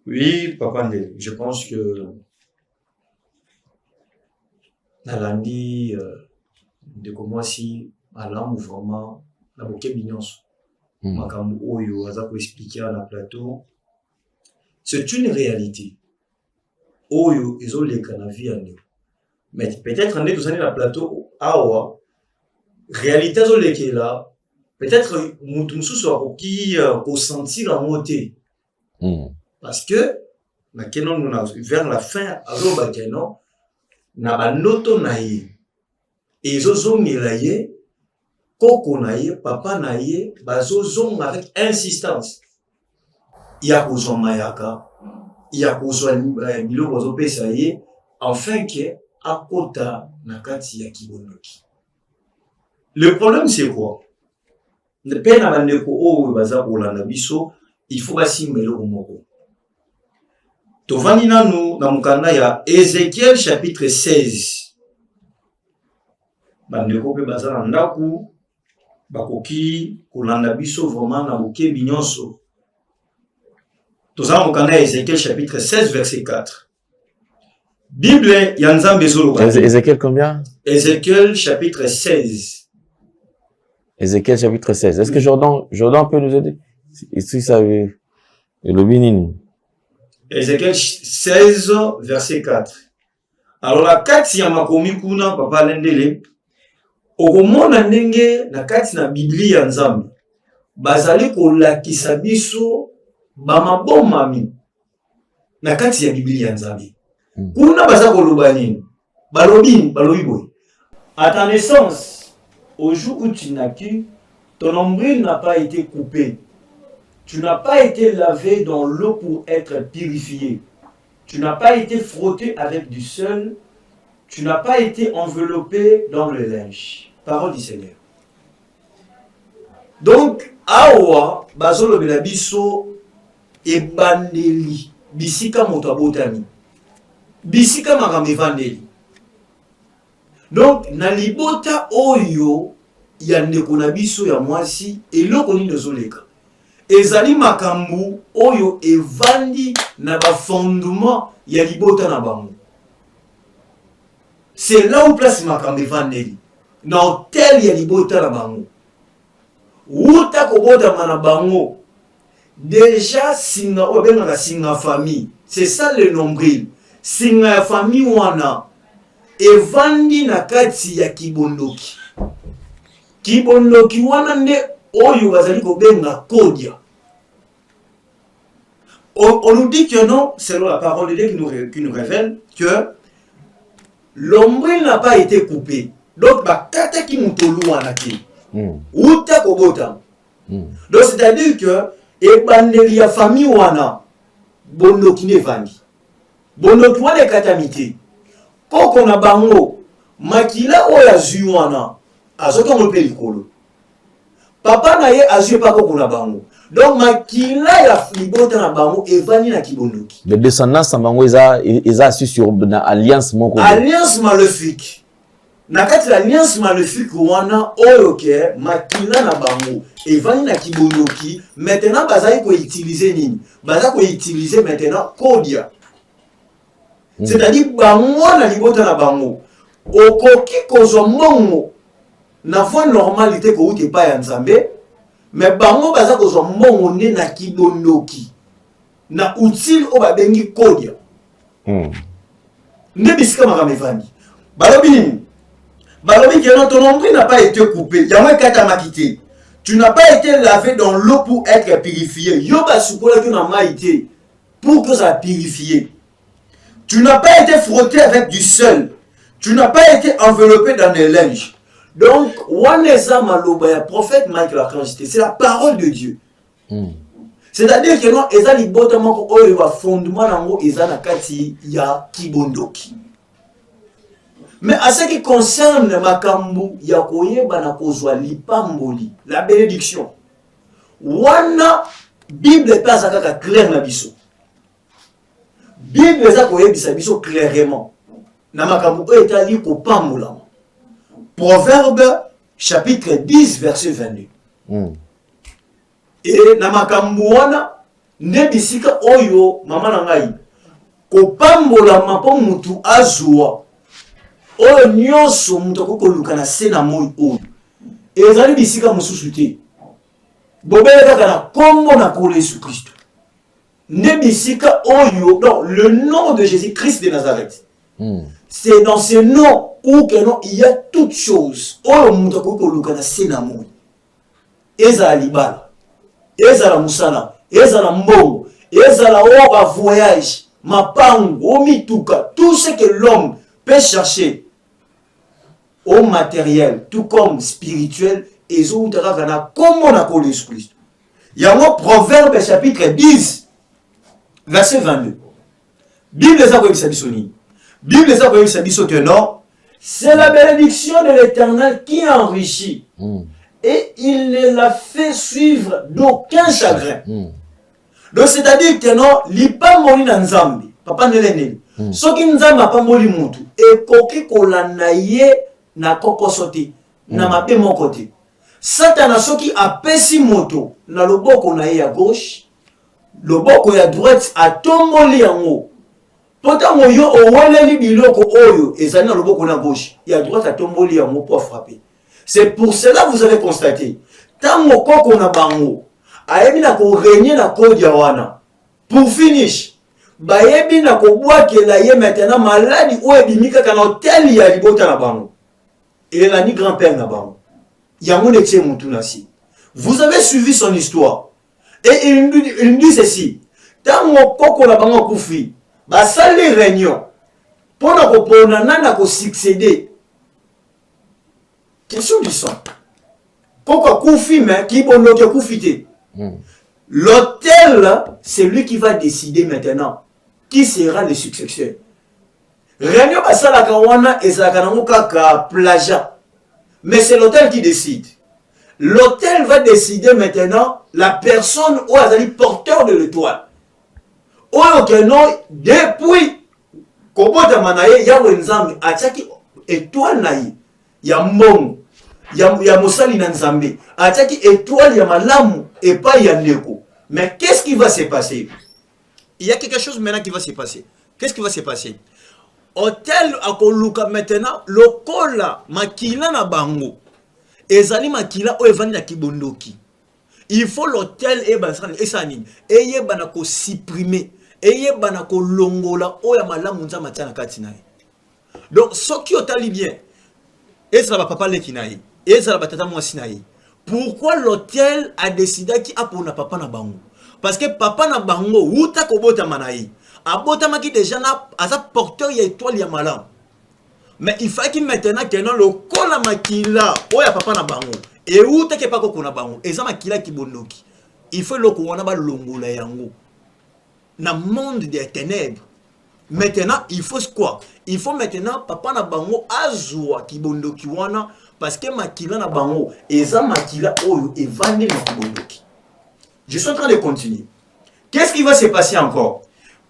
Oui, papa Ndele, je pense que Nalandi de comment si alam vraiment na boké binyonso. Makambo oyo aza ko expliquer na plateau. C'est une réalité. Oyo ezoleka na vie ande. Mais peut-être on est tous na plateau awa réalité ezoleka là peut-être mutu mususu akoki ko sentir en moté. Parce que na kenon na vers la fin aloba kenon na banoto na ye ezozongela ye koko na ye papa na ye bazozonga avec insistance ya kozoma yaka ya kozwa biloko bazopesa ye enfin que akota na kati ya kibonoki. Le problème c'est quoi? Ne pena bandeko oyo baza kolanda biso il faut basimba eloko moko. Tovandi nanu na mukanda ya Ézéchiel chapitre 16. Bandeko pe baza na ndaku bakoki kolanda biso vraiment na bokebi nyonso. Tozala mukanda ya Ézéchiel chapitre 16 verset 4. Bible ya Nzambe ezoloba. Ézéchiel combien? Ézéchiel chapitre 16. Ézéchiel chapitre 16. Est-ce que Jordan peut nous aider? Ici ça veut le binini. Ézéchiel 16 verset 4. Alors la kati ya makomi kuna papa Lendele okomona ndenge na kati na Biblia ya Nzambe bazali kolakisa biso bamabomami na kati ya Biblia ya Nzambe. Kuna baza koloba nini? Balobi boy. À ta naissance, au jour où tu naquis, ton nombril n'a pas été coupé. Tu n'as pas été lavé dans l'eau pour être purifié. Tu n'as pas été frotté avec du sel. Tu n'as pas été enveloppé dans le linge. Parole du Seigneur. Donc, awa bazolo belabiso e bandeli bisika moto abotami. Bisika makambe vandeli. Donc, na libota oyo ya ndeko na biso ya mwasi eloko nini ezoleka. Ezali makambu oyo evandi na ba fondement ya libota na bango. C'est là où place makambu evandeli. Na hotel ya libota na bango. Wuta kobota mana bango. Déjà singa obenga na singa famille. C'est ça le nombril. Singa ya famille wana evandi na kati ya kibondoki. Kibondoki wana nde oyo bazali kobenga kodia. On nous dit que non, selon la parole de Dieu qui nous révèle que l'ombril n'a pas été coupé. Donc, kata ki mutolu wanaki. Uta kobota. Donc, c'est-à-dire que ebandeli ya famille wana bondo kine vandi. Bondo tuwane katamite. Koko na bango makila oya zui wana azoka ngope likolo. Papa na ye azui pa koko na bango. Donc makila ya libota na bango evani na kibondoki. Les descendants na bango ils assis sur na alliance moko. Alliance maléfique. Na kati l'alliance maléfique wana oyo ke makila na bango evani na kibondoki. Maintenant bazali ko utiliser nini? Bazali ko utiliser maintenant kodia. C'est-à-dire bango na libota na bango okoki kozwa mbongo na voie normalité ko uti pa ya nzambe. Mais bango baza kozwa mbongo nde na kibondoki na utile o babengi kodia. Nde bisika makamefandi balobi nini? Balobi que ton nombril n'a pas été coupé. Yamwe kata makite. Tu n'as pas été lavé dans l'eau pour être purifié. Yoba sukola que na maïté pour que ça purifié. Tu n'as pas été frotté avec du sel. Tu n'as pas été enveloppé dans des linges. Donc, Waneza Maloba, le prophète Michael Archange, c'est la parole de Dieu. C'est-à-dire que non, eza libotamako oyo ba fondement nango eza na kati ya kibondoki. Mais à ce qui concerne makambu ya koyeba na kozwa lipamboli, la bénédiction. Wana Bible passe kaka clair na biso. Bible eza koyebisa biso clairement. Na makambu oyo etali kopambola. Proverbe chapitre 10 verset 22. Et na makambu wana nde bisika oyo mama na ngai kopambola mapo mutu azwa oyo nyonso mutu akokoluka na se na moi oyo ezali bisika mosusu te bobele kaka na kombo na kolo Yesu Christ nde bisika oyo donc le nom de Jésus-Christ de Nazareth. C'est dans ce nom où que non il y a toutes choses oyo mutu akokoluka na se na moi ezala libala ezala musala ezala mbongo ezala oba voyage mapango omituka tout ce que l'homme peut chercher au matériel tout comme spirituel ezoutaraka na kombo na kolo Yesu Christ. Yango Proverbe chapitre 10 verset 22. Bible eza koyebisa biso nini? Bible eza koyebisa biso que non, c'est la bénédiction de l'Éternel qui enrichit. Et il ne l'a fait suivre d'aucun chagrin. Donc c'est-à-dire que non, lipa moli na nzambe, papa nelene. Soki nzambe pa moli mutu, e koki kolanda ye na kokosote, na mabe moko te. Satana soki apesi moto na loboko na ye ya gauche, loboko ya droite atomboli yango. Potango yo oweleli biloko oyo ezali na loboko na gauche, ya droite atomboli yango pour frapper. C'est pour cela que vous avez constaté. Tant que na bango, ayebi na ko régner na kodia wana. Pour finish, bayebi na ko boakela ye maintenant maladie ou ebimika kana hotel ya libota na bango. Et la ni grand-père na bango. Yango netie mutu na si. Vous avez suivi son histoire. Et il dit ceci. Tant que na bango kufi, ba sali réunion. Pona ko pona nana ko succéder. Question du sang. Pourquoi Koufi, mais qui bon l'autre Koufité? L'hôtel, c'est lui qui va décider maintenant qui sera le successeur. Réunion Basala Kawana et Zakanamuka Plaja. Mais c'est l'hôtel qui décide. L'hôtel va décider maintenant la personne ou est porteur de l'étoile. Ou non, depuis Kobota Manaye, Yawenzam, Achaki étoile naïe. Ya mbongo ya mosali na nzambe ataki étoile ya malamu et pas ya ndeko. Mais qu'est-ce qui va se passer? Il y a quelque chose maintenant qui va se passer. Qu'est-ce qui va se passer? Hôtel akoluka maintenant lokola makila na bango ezali makila o evani na kibondoki. Il faut l'hôtel e basana esani eyeba na ko supprimer eyeba na ko longola o ya malamu nzama tana kati naye. Donc ce qui otali bien et ça va papa lekinaï et ça va tata moi sinaï. Pourquoi l'hôtel a décidé qu'il a pour na papa na bango? parce que papa na bango uta kobota manayi abota maki déjà na asa porteur ya étoile ya malam mais il faut qu'il maintenant que non le kola makila oya papa na bango et uta ke pako kuna bango eza makila ki bondoki il faut le wana ba longola yango na monde des ténèbres. Maintenant il faut quoi? Il faut maintenant papa na bango azwa ki bondoki wana parce que makila na bango eza makila oyo evandi na bondoki. Je suis en train de continuer. Qu'est-ce qui va se passer encore?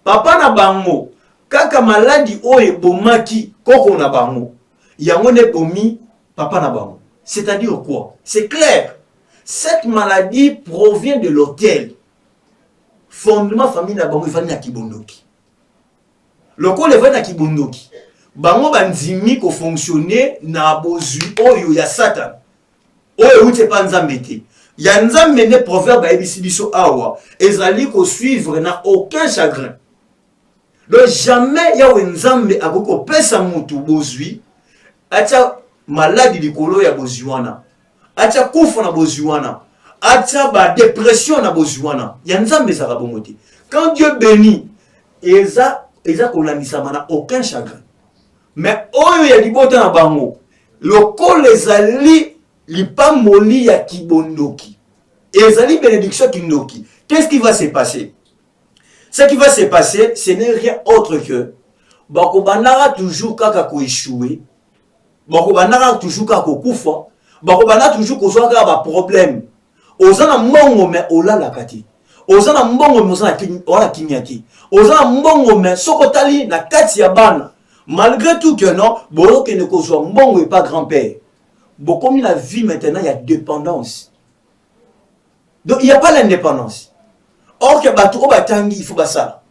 Papa na bango, kaka maladie oye bomaki koko na bango. Yango ne bomi papa na bango. C'est-à-dire quoi? C'est clair. Cette maladie provient de l'hôtel. Fondement famille na bango ifani na kibondoki. Loko le na kibondoki. Bango banzimi ko fonctionner na bozui oyo ya Satan. Oyo ute pa nzambe te. Ya nzambe ne proverbe ebisi biso awa ezali ko suivre na aucun chagrin. Donc jamais ya nzambe akoko pesa mutu bozui acha maladie likolo ya bozuana. Acha kufa na bozuana. Acha ba dépression na bozuana. Ya nzambe saka bongote. Quand Dieu bénit eza kolandisa mana aucun chagrin. Mais oyo ya libota na bango lokolo ezali lipamoli ya kibondoki. Ezali bénédiction kindoki. Qu'est-ce qui va se passer? Ce qui va se passer, ce n'est rien autre que bako banara toujours kaka ko échouer. Bako banara toujours kaka ko kufa. Bako banara toujours ko zwa ba problème. Ozana mbongo me olala kati. Ozana mbongo me ozana kinyaki. Ozana mbongo me sokotali na kati ya bana. Malgré tout que non, bolo que ne ko zwa mbongo et pas grand-père. Beaucoup comme la vie maintenant, il y a dépendance. Donc il n'y a pas l'indépendance. Or que batou batangi, il faut ça.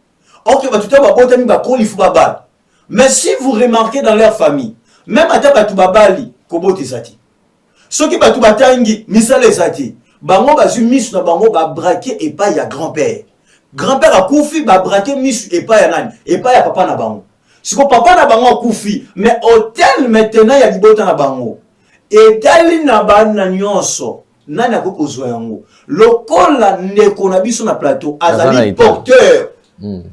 Or que batou babotami bakol, il faut babal. Mais si vous remarquez dans leur famille, même à batou babali, kobote sati. Ceux qui batou batangi, misale sati. Bango bazu misu na bango ba braquer et pas ya grand-père. Grand-père a koufi ba braquer misu et pas ya nani, et pas ya papa na bango. Si ko papa na bango a koufi, mais hôtel maintenant ya libota na bango. Et tali na bana nyonso nani akokozwa yango lokola ndeko na biso na plateau azali porteur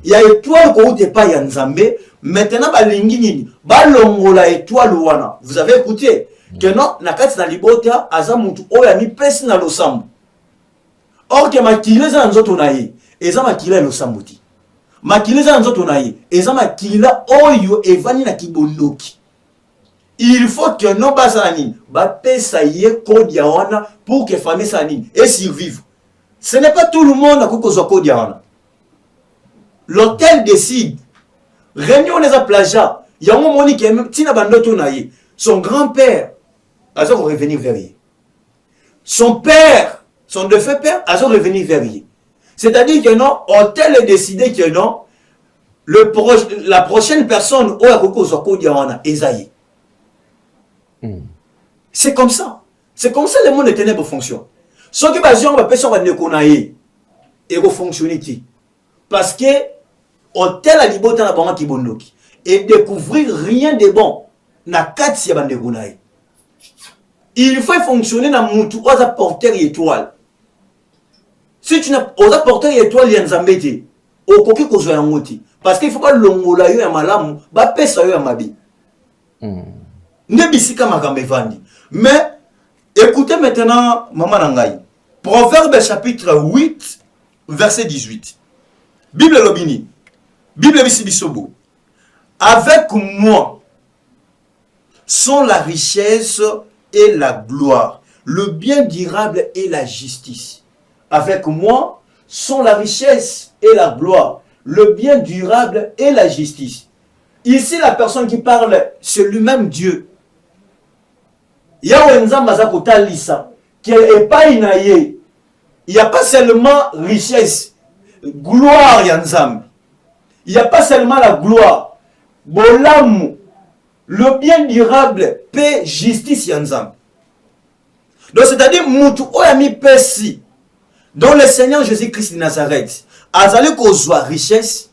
ya étoile ko ute pa ya nzambe maintenant balingi nini balongola étoile wana. Vous avez écouté que non na kati na libota aza mutu oya mi pesi na losambo. Or que makile za nzoto na ye eza makile losambo ti makile za nzoto na ye eza makile oyo evani na kibondoki. Il faut que non basanine ba pesa ye code ya wana pour que famille sanine et survivre. Ce n'est pas tout le monde qui a code ya wana. L'hôtel décide. Réunion les plaja. Il y a un moment qui est tina bandoto na ye. Son grand-père a revenir vers lui. Son père, son défunt père a revenir vers lui. C'est-à-dire que non, hôtel est décidé que non, la prochaine personne au code ya wana ezaïe. C'est comme ça. C'est comme ça le monde des ténèbres fonctionne. Ce qui va dire, personne va ne connaître et va fonctionner. Parce que hôtel à libota na bango ki bondoki et découvrir rien de bon na kati ya bande kunaye. Il faut fonctionner na mutu oza porteur étoile. Si tu n'as oza porteur étoile ya nzambe te, okoki kozwa yango te parce qu'il faut pas longola yo ya malamu ba pesa yo ya mabi. Mais écoutez maintenant maman Nangaï. Proverbe chapitre 8 verset 18. Bible lobini. Bible bisibisobo. Avec moi sont la richesse et la gloire, le bien durable et la justice. Avec moi sont la richesse et la gloire, le bien durable et la justice. Ici la personne qui parle c'est lui-même Dieu. Il n'y a pas seulement richesse, gloire yanzam. Il n'y a pas seulement la gloire, bolam, le bien durable, paix, justice yanzam. Donc c'est-à-dire mutu oyami pesi, dont le Seigneur Jésus-Christ de Nazareth, azali kozwa richesse,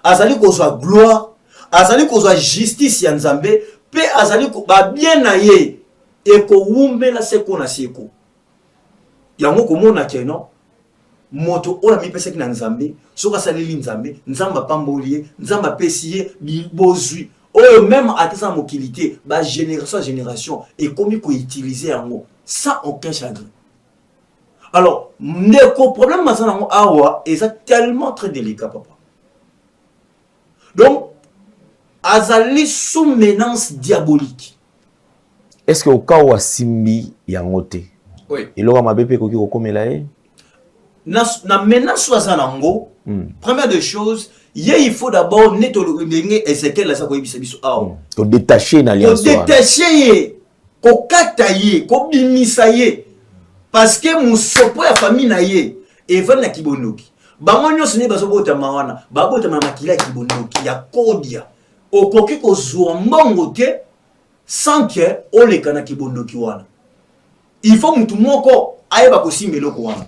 azali kozwa gloire, azali kozwa justice yanzambe, paix azali ko ba bien na ye. Et ko wumbe la seko na seko. Yango komona ke non. moto ola mi pesa ki na nzambe soka saleli nzambe nzamba pambolier nzamba pesier bozui oyo même atesa mokilité ba génération et comme ko utiliser yango sans aucun chagrin. Alors ndeko problème mazana ngo awa est tellement très délicat papa. Donc azali sous menace diabolique. Est-ce que au cas où Simbi yangote? Oui. Il aura ma bébé koki kokomela e? Na menace wazanango. Première des choses, il faut d'abord netolo ndenge Ezekiel la sa ko yebisa biso awa. To détacher na alliance. To détacher ko kataye, ko bimisa ye. Parce que musopo ya famille na ye evana na kibondoki. Bango nyonso ne bazobota mawana, babota makila ya kibondoki ya kodia. Okoki ko zuwa mbongo te sans que oleka na kibondoki wana. Il faut mutu moko ayeba ko simbeloko wana.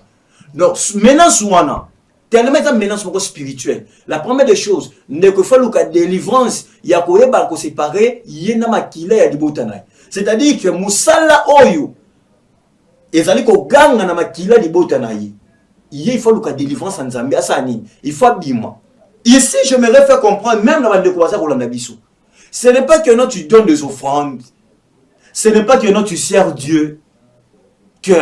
Donc menace wana tellement une menace spirituelle. La première des choses, ne que faut que délivrance ya ko yeba ko séparer yena makila ya dibotana. C'est-à-dire que musala oyo ezali ko ganga na makila dibotana yi. Il faut que délivrance en Zambie asani. Il faut bima. Ici, je me refais comprendre même dans le croisade Rolanda Bissou. Ce n'est pas que non tu donnes des offrandes. Ce n'est pas que non tu sers Dieu que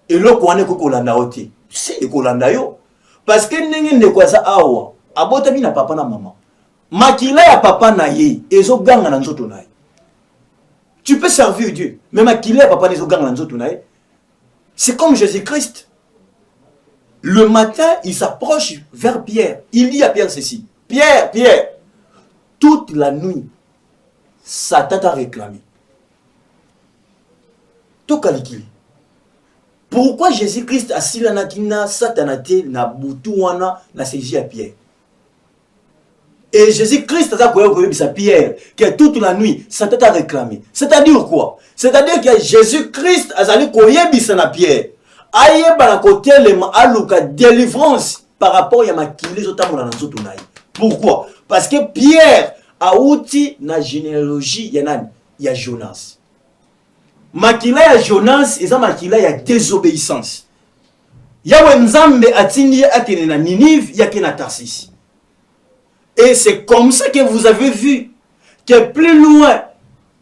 et le koane ko kolanda oti. C'est kolanda yo. Parce que ndenge ndekwaza awa abota bina papa na maman. Makila ya papa na ye ezo ganga na nzoto na ye. Tu peux servir Dieu, mais makila ya papa na ezo ganga na nzoto na ye. C'est comme Jésus-Christ. Le matin, il s'approche vers Pierre. Il dit à Pierre ceci. Pierre, Pierre, toute la nuit, Satan t'a réclamé. Tout calculé. Pourquoi Jésus-Christ a sila nakina satanate na butuana na saisi à Pierre? Et Jésus-Christ a dit à Pierre que toute la nuit, Satan t'a réclamé. C'est-à-dire quoi? C'est-à-dire que Jésus-Christ a dit à Pierre. Aye bana côté le aluka délivrance par rapport à makile zotamona na nzoto nayi. Pourquoi? Parce que Pierre a outi na généalogie ya nani? Ya Jonas. Makila ya Jonas eza makila ya désobéissance. Yawe nzambe atindi akene na Ninive yake na Tarsis. Et c'est comme ça que vous avez vu que plus loin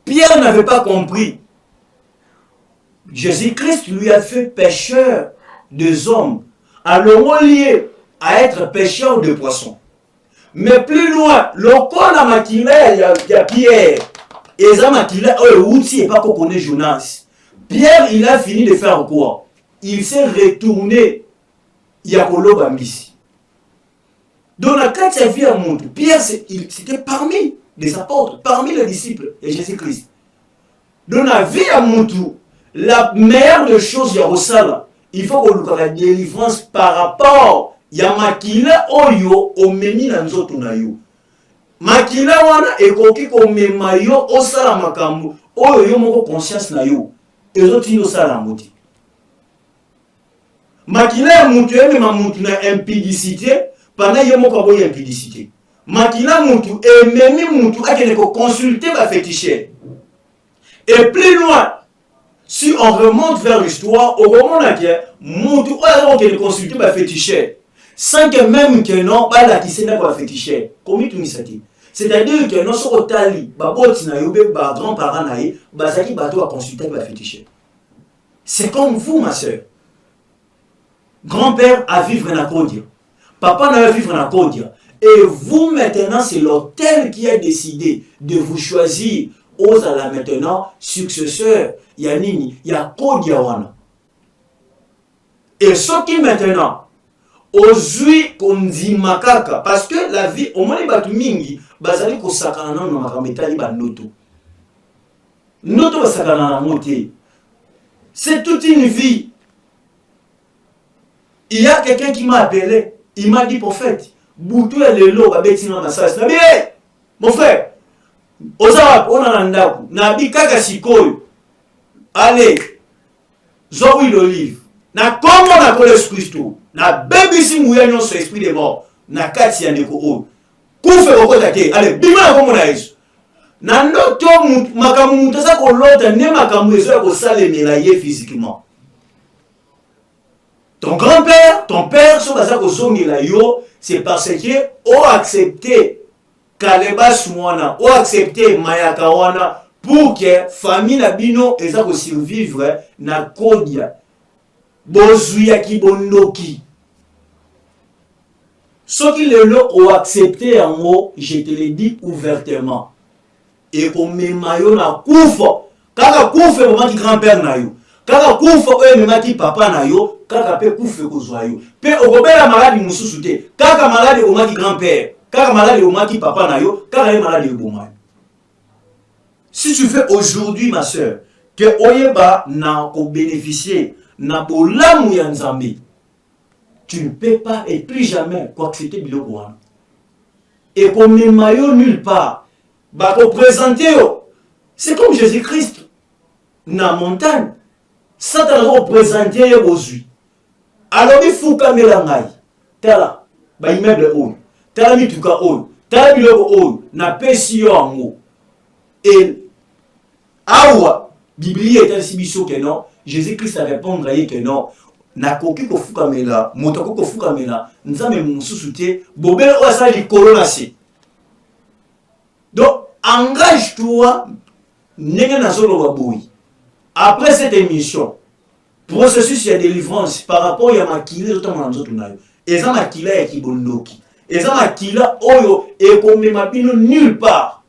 Pierre n'avait pas compris. Jésus-Christ lui a fait pêcheur des hommes, alors lié à être pêcheur de poissons. Mais plus loin, le corps a maquillé, il y a Pierre. Et ça maquillé, outil et pas qu'on connaît Jonas. Pierre, il a fini de faire quoi? Il s'est retourné. Il y a Kolo Bambisi. Dans la carte, ça vient à montre. Pierre, c'était parmi les apôtres, parmi les disciples de Jésus-Christ. Dans la vie à Moutou, la meilleure des choses, il faut qu'on ait la délivrance par rapport à Makila Oyo au meni Nanzoto Nayo. Makila wana ekoki ko memayo osala makambo oyo moko conscience nayo ezoti osala moti. Makila mutu eme mamutu na impudicité pendant yo moko boye impudicité. Makila mutu ememi mutu akene ko consulter ba féticheur. Et plus loin, si on remonte vers l'histoire, au moment où mutu oyo akene consulter ba féticheur sans que même que non bala kisena ba féticheur. Comment tu misati? C'est-à-dire que non so otali ba boti na yobe ba grand-parents na ye bazaki bato a consulter ba féticheur. C'est comme vous ma sœur. Grand-père à vivre na Kodia. Papa n'a vivre na Kodia. Et vous maintenant, c'est l'hôtel qui a décidé de vous choisir aux à la maintenant successeur. Yanini, il y a Kodia wana. Et ce qui maintenant, aujourd'hui, qu'on dit makaka, parce que la vie, au moins les batu mingi, bazali ko sakana na makametali ba noto. Noto ba sakana na monté. C'est toute une vie. Il y a quelqu'un qui m'a appelé, il m'a dit prophète, Boutou et le lot, mon frère, Ozawa, on a un daku, Nabi Kakasikoy, allez, Zoui l'olive, na comment on a collé ce Christo, na baby si mouyanyon sur esprit de mort, na kati ya neko o, koufe okotake, allez, bima comme on a eu. Na noto makamu mutasa ko lota ne makamu ezo ko sale melaye physiquement. ton grand-père, ton père, so baza kozongela yo, c'est parce que o accepté Kaleba Sumwana, o accepté Mayaka wana pour que famille na bino eza ko survivre na kodia. Bozuya ki bondoki. Ce qui le ont accepté en haut, je te le dis ouvertement. Et qu'on met maillot na koufa. Kaka koufa moment qui grand-père na yo. Kaka koufa moment qui papa na yo. Kaka pe koufa kozwa yo. Pe okobela malade mususu te. Kaka malade moment qui grand-père. Kaka malade moment qui papa na yo. Kaka malade oboma. Si tu fais aujourd'hui ma soeur que oyeba na ko bénéficier na bolamu ya Nzambe, tu ne peux pas et plus jamais accepter biloko wana. Et qu'on ne maillot nulle part. Bah qu'on présente, c'est comme Jésus-Christ na montagne. Satan a présenté aujourd'hui. Alors il faut caméra ngai. Tala, bah immeuble haut. Tala mituka haut. Tala biloko haut. Na pesi yo ango. Et awa, Bible est ainsi biso que non. Jésus-Christ a répondu que non. Na koki ko fukamela motoko ko fukamela nzambe mususu te bobele osa likolo na se. Donc engage-toi nenge na solo baboyi. Après cette émission, processus de délivrance par rapport à makila totamana nzoto nayo. Eza makila ya kibondoki. Eza makila oyo ekomema bino nulle part.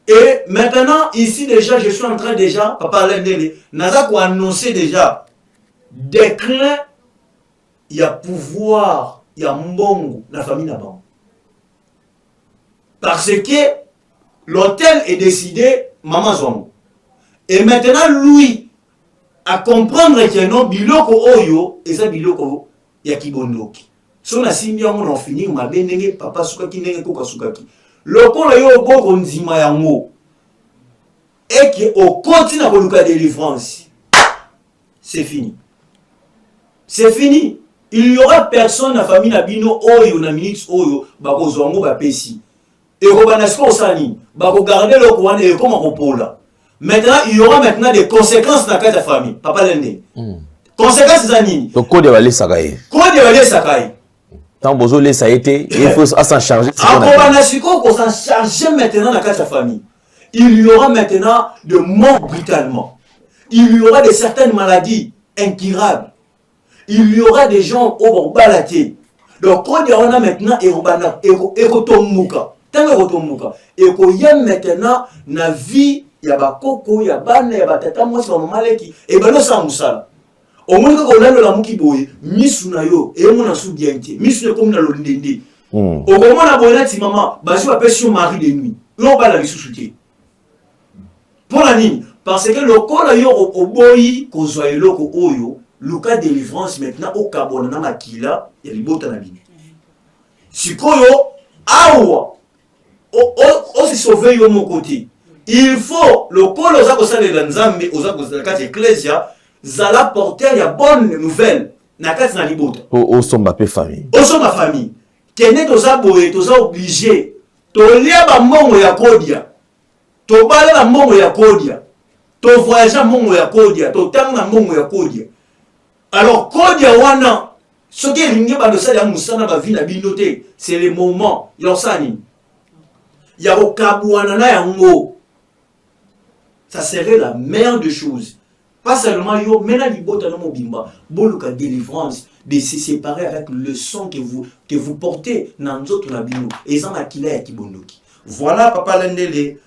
Et maintenant ici déjà je suis en train déjà papa Lendele naza ko annoncer déjà déclin, il y a pouvoir, il y a mbongo dans la famille là-bas. Parce que l'hôtel est décidé, maman zongo. Et maintenant, lui, à comprendre que non, biloko oyo, et ça biloko, il y a kibondoki. Si on a signé, on a fini, on a bien papa soukaki, nenge koka soukaki. Loko la yo boko nzima yango. Et que au continue à koluka délivrance, c'est fini. C'est fini. Il n'y aura personne dans la famille Nabino Oyo, na minutes Oyo, bako zongo ba pesi. Et Robanasko Sani, bako garder le coin et comment on peut là. Maintenant, il y aura maintenant des conséquences dans la famille. Papa Lende. Conséquences Zanini. Donc, quoi de valer Sakaye? Quoi de valer Sakaye? Tant que ça a été, il faut s'en charger. En Robanasko, qu'on s'en charge maintenant dans la famille. Il y aura maintenant de morts brutalement. Il y aura de certaines maladies incurables. Il y aura des gens au vont balater. Donc, quand on a maintenant, et ekotomuka. Tant ekotomuka. Et qu'on y a maintenant, na vie, il y a ba koko, il y a ban, il y a ba tata, moi, c'est mon malaki. Et ben, non, ça moussala. Au moins, quand on a le lamuki boye, misu na yo, et mon asu bienté. Misu ne comme na l'ondende. Au moment na boye, ti maman, basu appelle son mari de nuit. L'on va la sous-souter. Pour la ligne. Parce que le corps yo au boyi, qu'on soit loko oyo, le cas de délivrance maintenant au Gabon na makila ya libota na bino. Sikoyo awa o se sauver yo mon côté. Il faut le col aux akosale la nzambe aux akosale kati ecclesia zala porter ya bonne nouvelle na kati na libota. O somba pe famille. O somba famille. Kene toza boye toza obligé to lia ba mbongo ya kodia. To bala na mbongo ya kodia. To voyager mbongo ya kodia, to tanga mbongo ya kodia. Alors, quand il y a ce qui est lié par le salaire moussana va venir à binoter, c'est le moment. Il y a au kabouanana yango. Ça serait la meilleure des choses. Pas seulement yo, mais là, il y a mon bimba. Boluka délivrance, de se séparer avec le son que vous portez dans notre nabino. Et ça m'a kila ya kibondoki. Voilà, papa Lendele,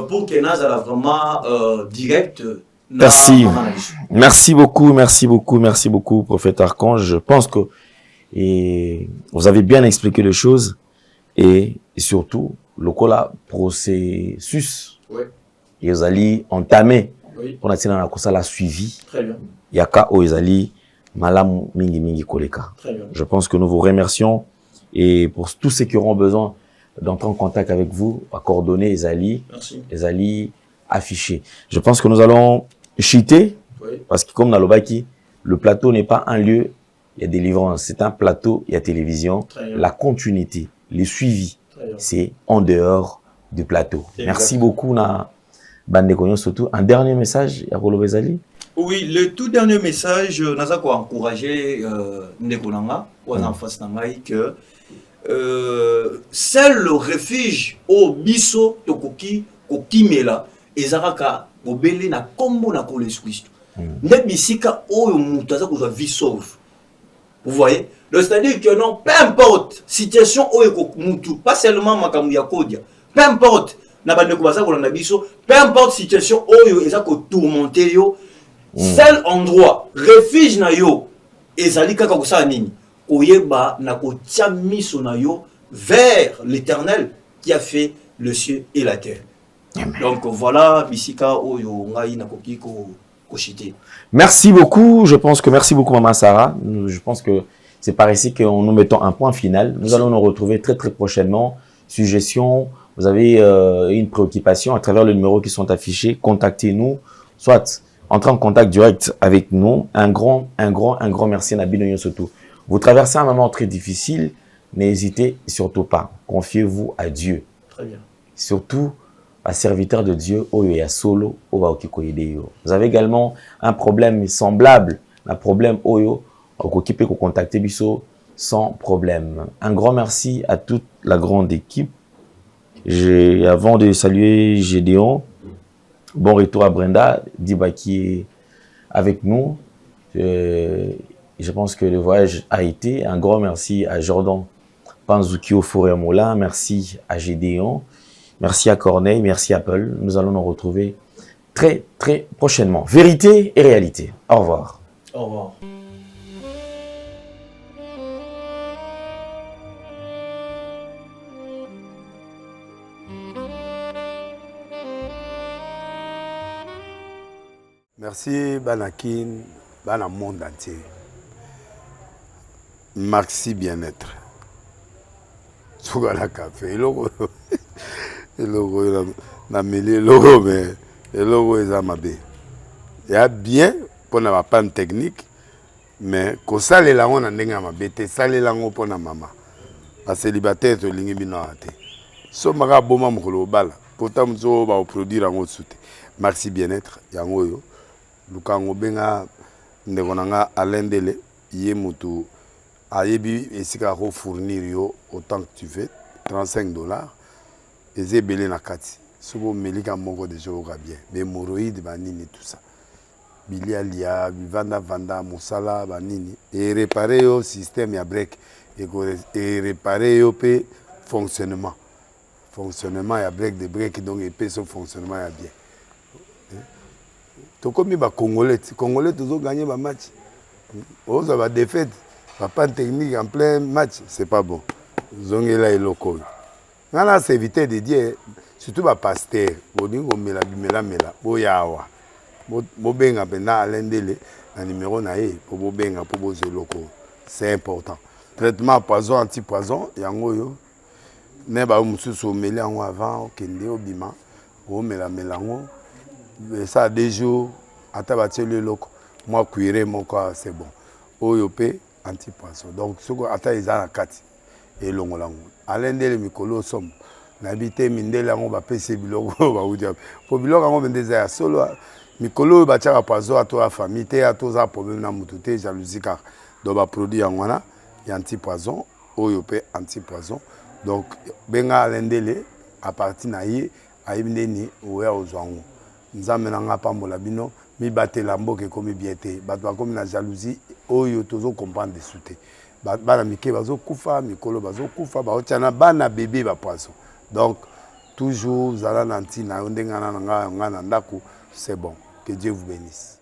pour que Naz a vraiment direct. Merci. Merci beaucoup, prophète Archange. Je pense que vous avez bien expliqué les choses et surtout, le processus, ils allaient entamer. On a dit dans la suivi. Très bien. Yaka o Ezali, Malam Mingi Koleka. Je pense que nous vous remercions et pour tous ceux qui auront besoin d'entrer en contact avec vous, à coordonner Ezali affiché. Je pense que nous allons chiter, parce que comme dans l'Obaki, le plateau n'est pas un lieu, il y a délivrance, c'est un plateau, il y a télévision, la continuité, les suivis, c'est en dehors du plateau. Merci beaucoup bande konyo surtout un dernier message ya koloba ezali. Oui, le tout dernier message, nous avons encouragé Ndekonanga, ou en face d'Angaï, que seul le refuge au biso, tokoki, kokimela, ezaraka, obele na kombo na kolo Christ. Nebisika, o mutaza ko vie sauve. Vous voyez? C'est-à-dire que non, peu importe, situation o mutu, pas seulement makamu ya kodia, peu importe, na bande ko basa ko na biso, peu importe situation o ezako tourmenter yo. Seul endroit, refuge na yo, ezali kaka kosala nini? Oyeba na kotia miso na yo vers l'Éternel qui a fait le ciel et la terre. Amen. Donc voilà, bisika oyo ngai na koki ko chité. Merci beaucoup, merci beaucoup Maman Sarah. Je pense que c'est par ici que nous mettons un point final. Nous allons nous retrouver très très prochainement. Suggestions, vous avez une préoccupation à travers les numéros qui sont affichés, contactez-nous, soit entrez en contact direct avec nous. Un grand merci Nabino Yosoto. Vous traversez un moment très difficile, n'hésitez surtout pas. Confiez-vous à Dieu. Très bien. Surtout à serviteur de Dieu, Oyo Solo, vous avez également un problème semblable, un problème Oyo, qui peut vous contacter Bisso sans problème. Un grand merci à toute la grande équipe. Avant de saluer Gédéon, bon retour à Brenda, Diba qui est avec nous. Je pense que le voyage a été. Un grand merci à Jordan Panzukio Forêt Moulin. Merci à Gédéon. Merci à Corneille. Merci à Paul. Nous allons nous retrouver très très prochainement. Vérité et réalité. Au revoir. Au revoir. Merci Banakin, Bana monde entier. Maxi bien-être. Sougala café, logo na mêlé logo mais logo ezamabe. Il y a bien pour na panne technique mais ko sale la on ndenge mabe te sale la ngo pona mama. Ba célibataire to lingi bino ate. So maka boma mokolo bala. Pourtant mzo ba produire ngo soute. Maxi bien-être yango yo. Lukango benga ndekonanga alendele ye mutu ayebi esika ko fournir yo autant que tu veux $35 eze belé na kati sobo melika moko de jour bien mais hémorroïdes banini tout ça bilialia vanda musala banini et réparer yo système ya break et réparer yo pe fonctionnement ya break de break donc et pe son fonctionnement ya bien. Tokomi ba Congolais toujours gagné ba match. On va défaite, pas de technique en plein match, c'est pas bon. Zongela et local. Nana c'est éviter de dire surtout ba pasteur, bodingo mela boyawa. Bo benga pena alendele na numéro na e pour bo benga pour bo local. C'est important. Traitement poison anti-poison yango yo. Ne ba mususu mela ngo avant kende obima, o mela ngo. Ça des jours à tabater le loco moi cuire mon corps c'est bon oyopé anti-poisson donc ce que ata izana kati et longolango alendele mikolo som nabité mindela ngo ba pese biloko ba udia po biloko ngo bendeza ya solo mikolo ba tchaka poisson à toi famille te à toi problème na mututé jalousie car do ba produit ngwana ya anti-poisson oyopé anti-poisson donc benga alendele à partir na yi ayibindeni oya ozwango nzambe na nga pambola bino mi batela mboke komi biete bato bakomi na jalousie oyo tozo comprendre de souté bana mike bazo kufa mikolo bazo kufa baotiana bana bébé ba poisson donc toujours zala nanti na ndengana nga na ndako c'est bon que Dieu vous bénisse.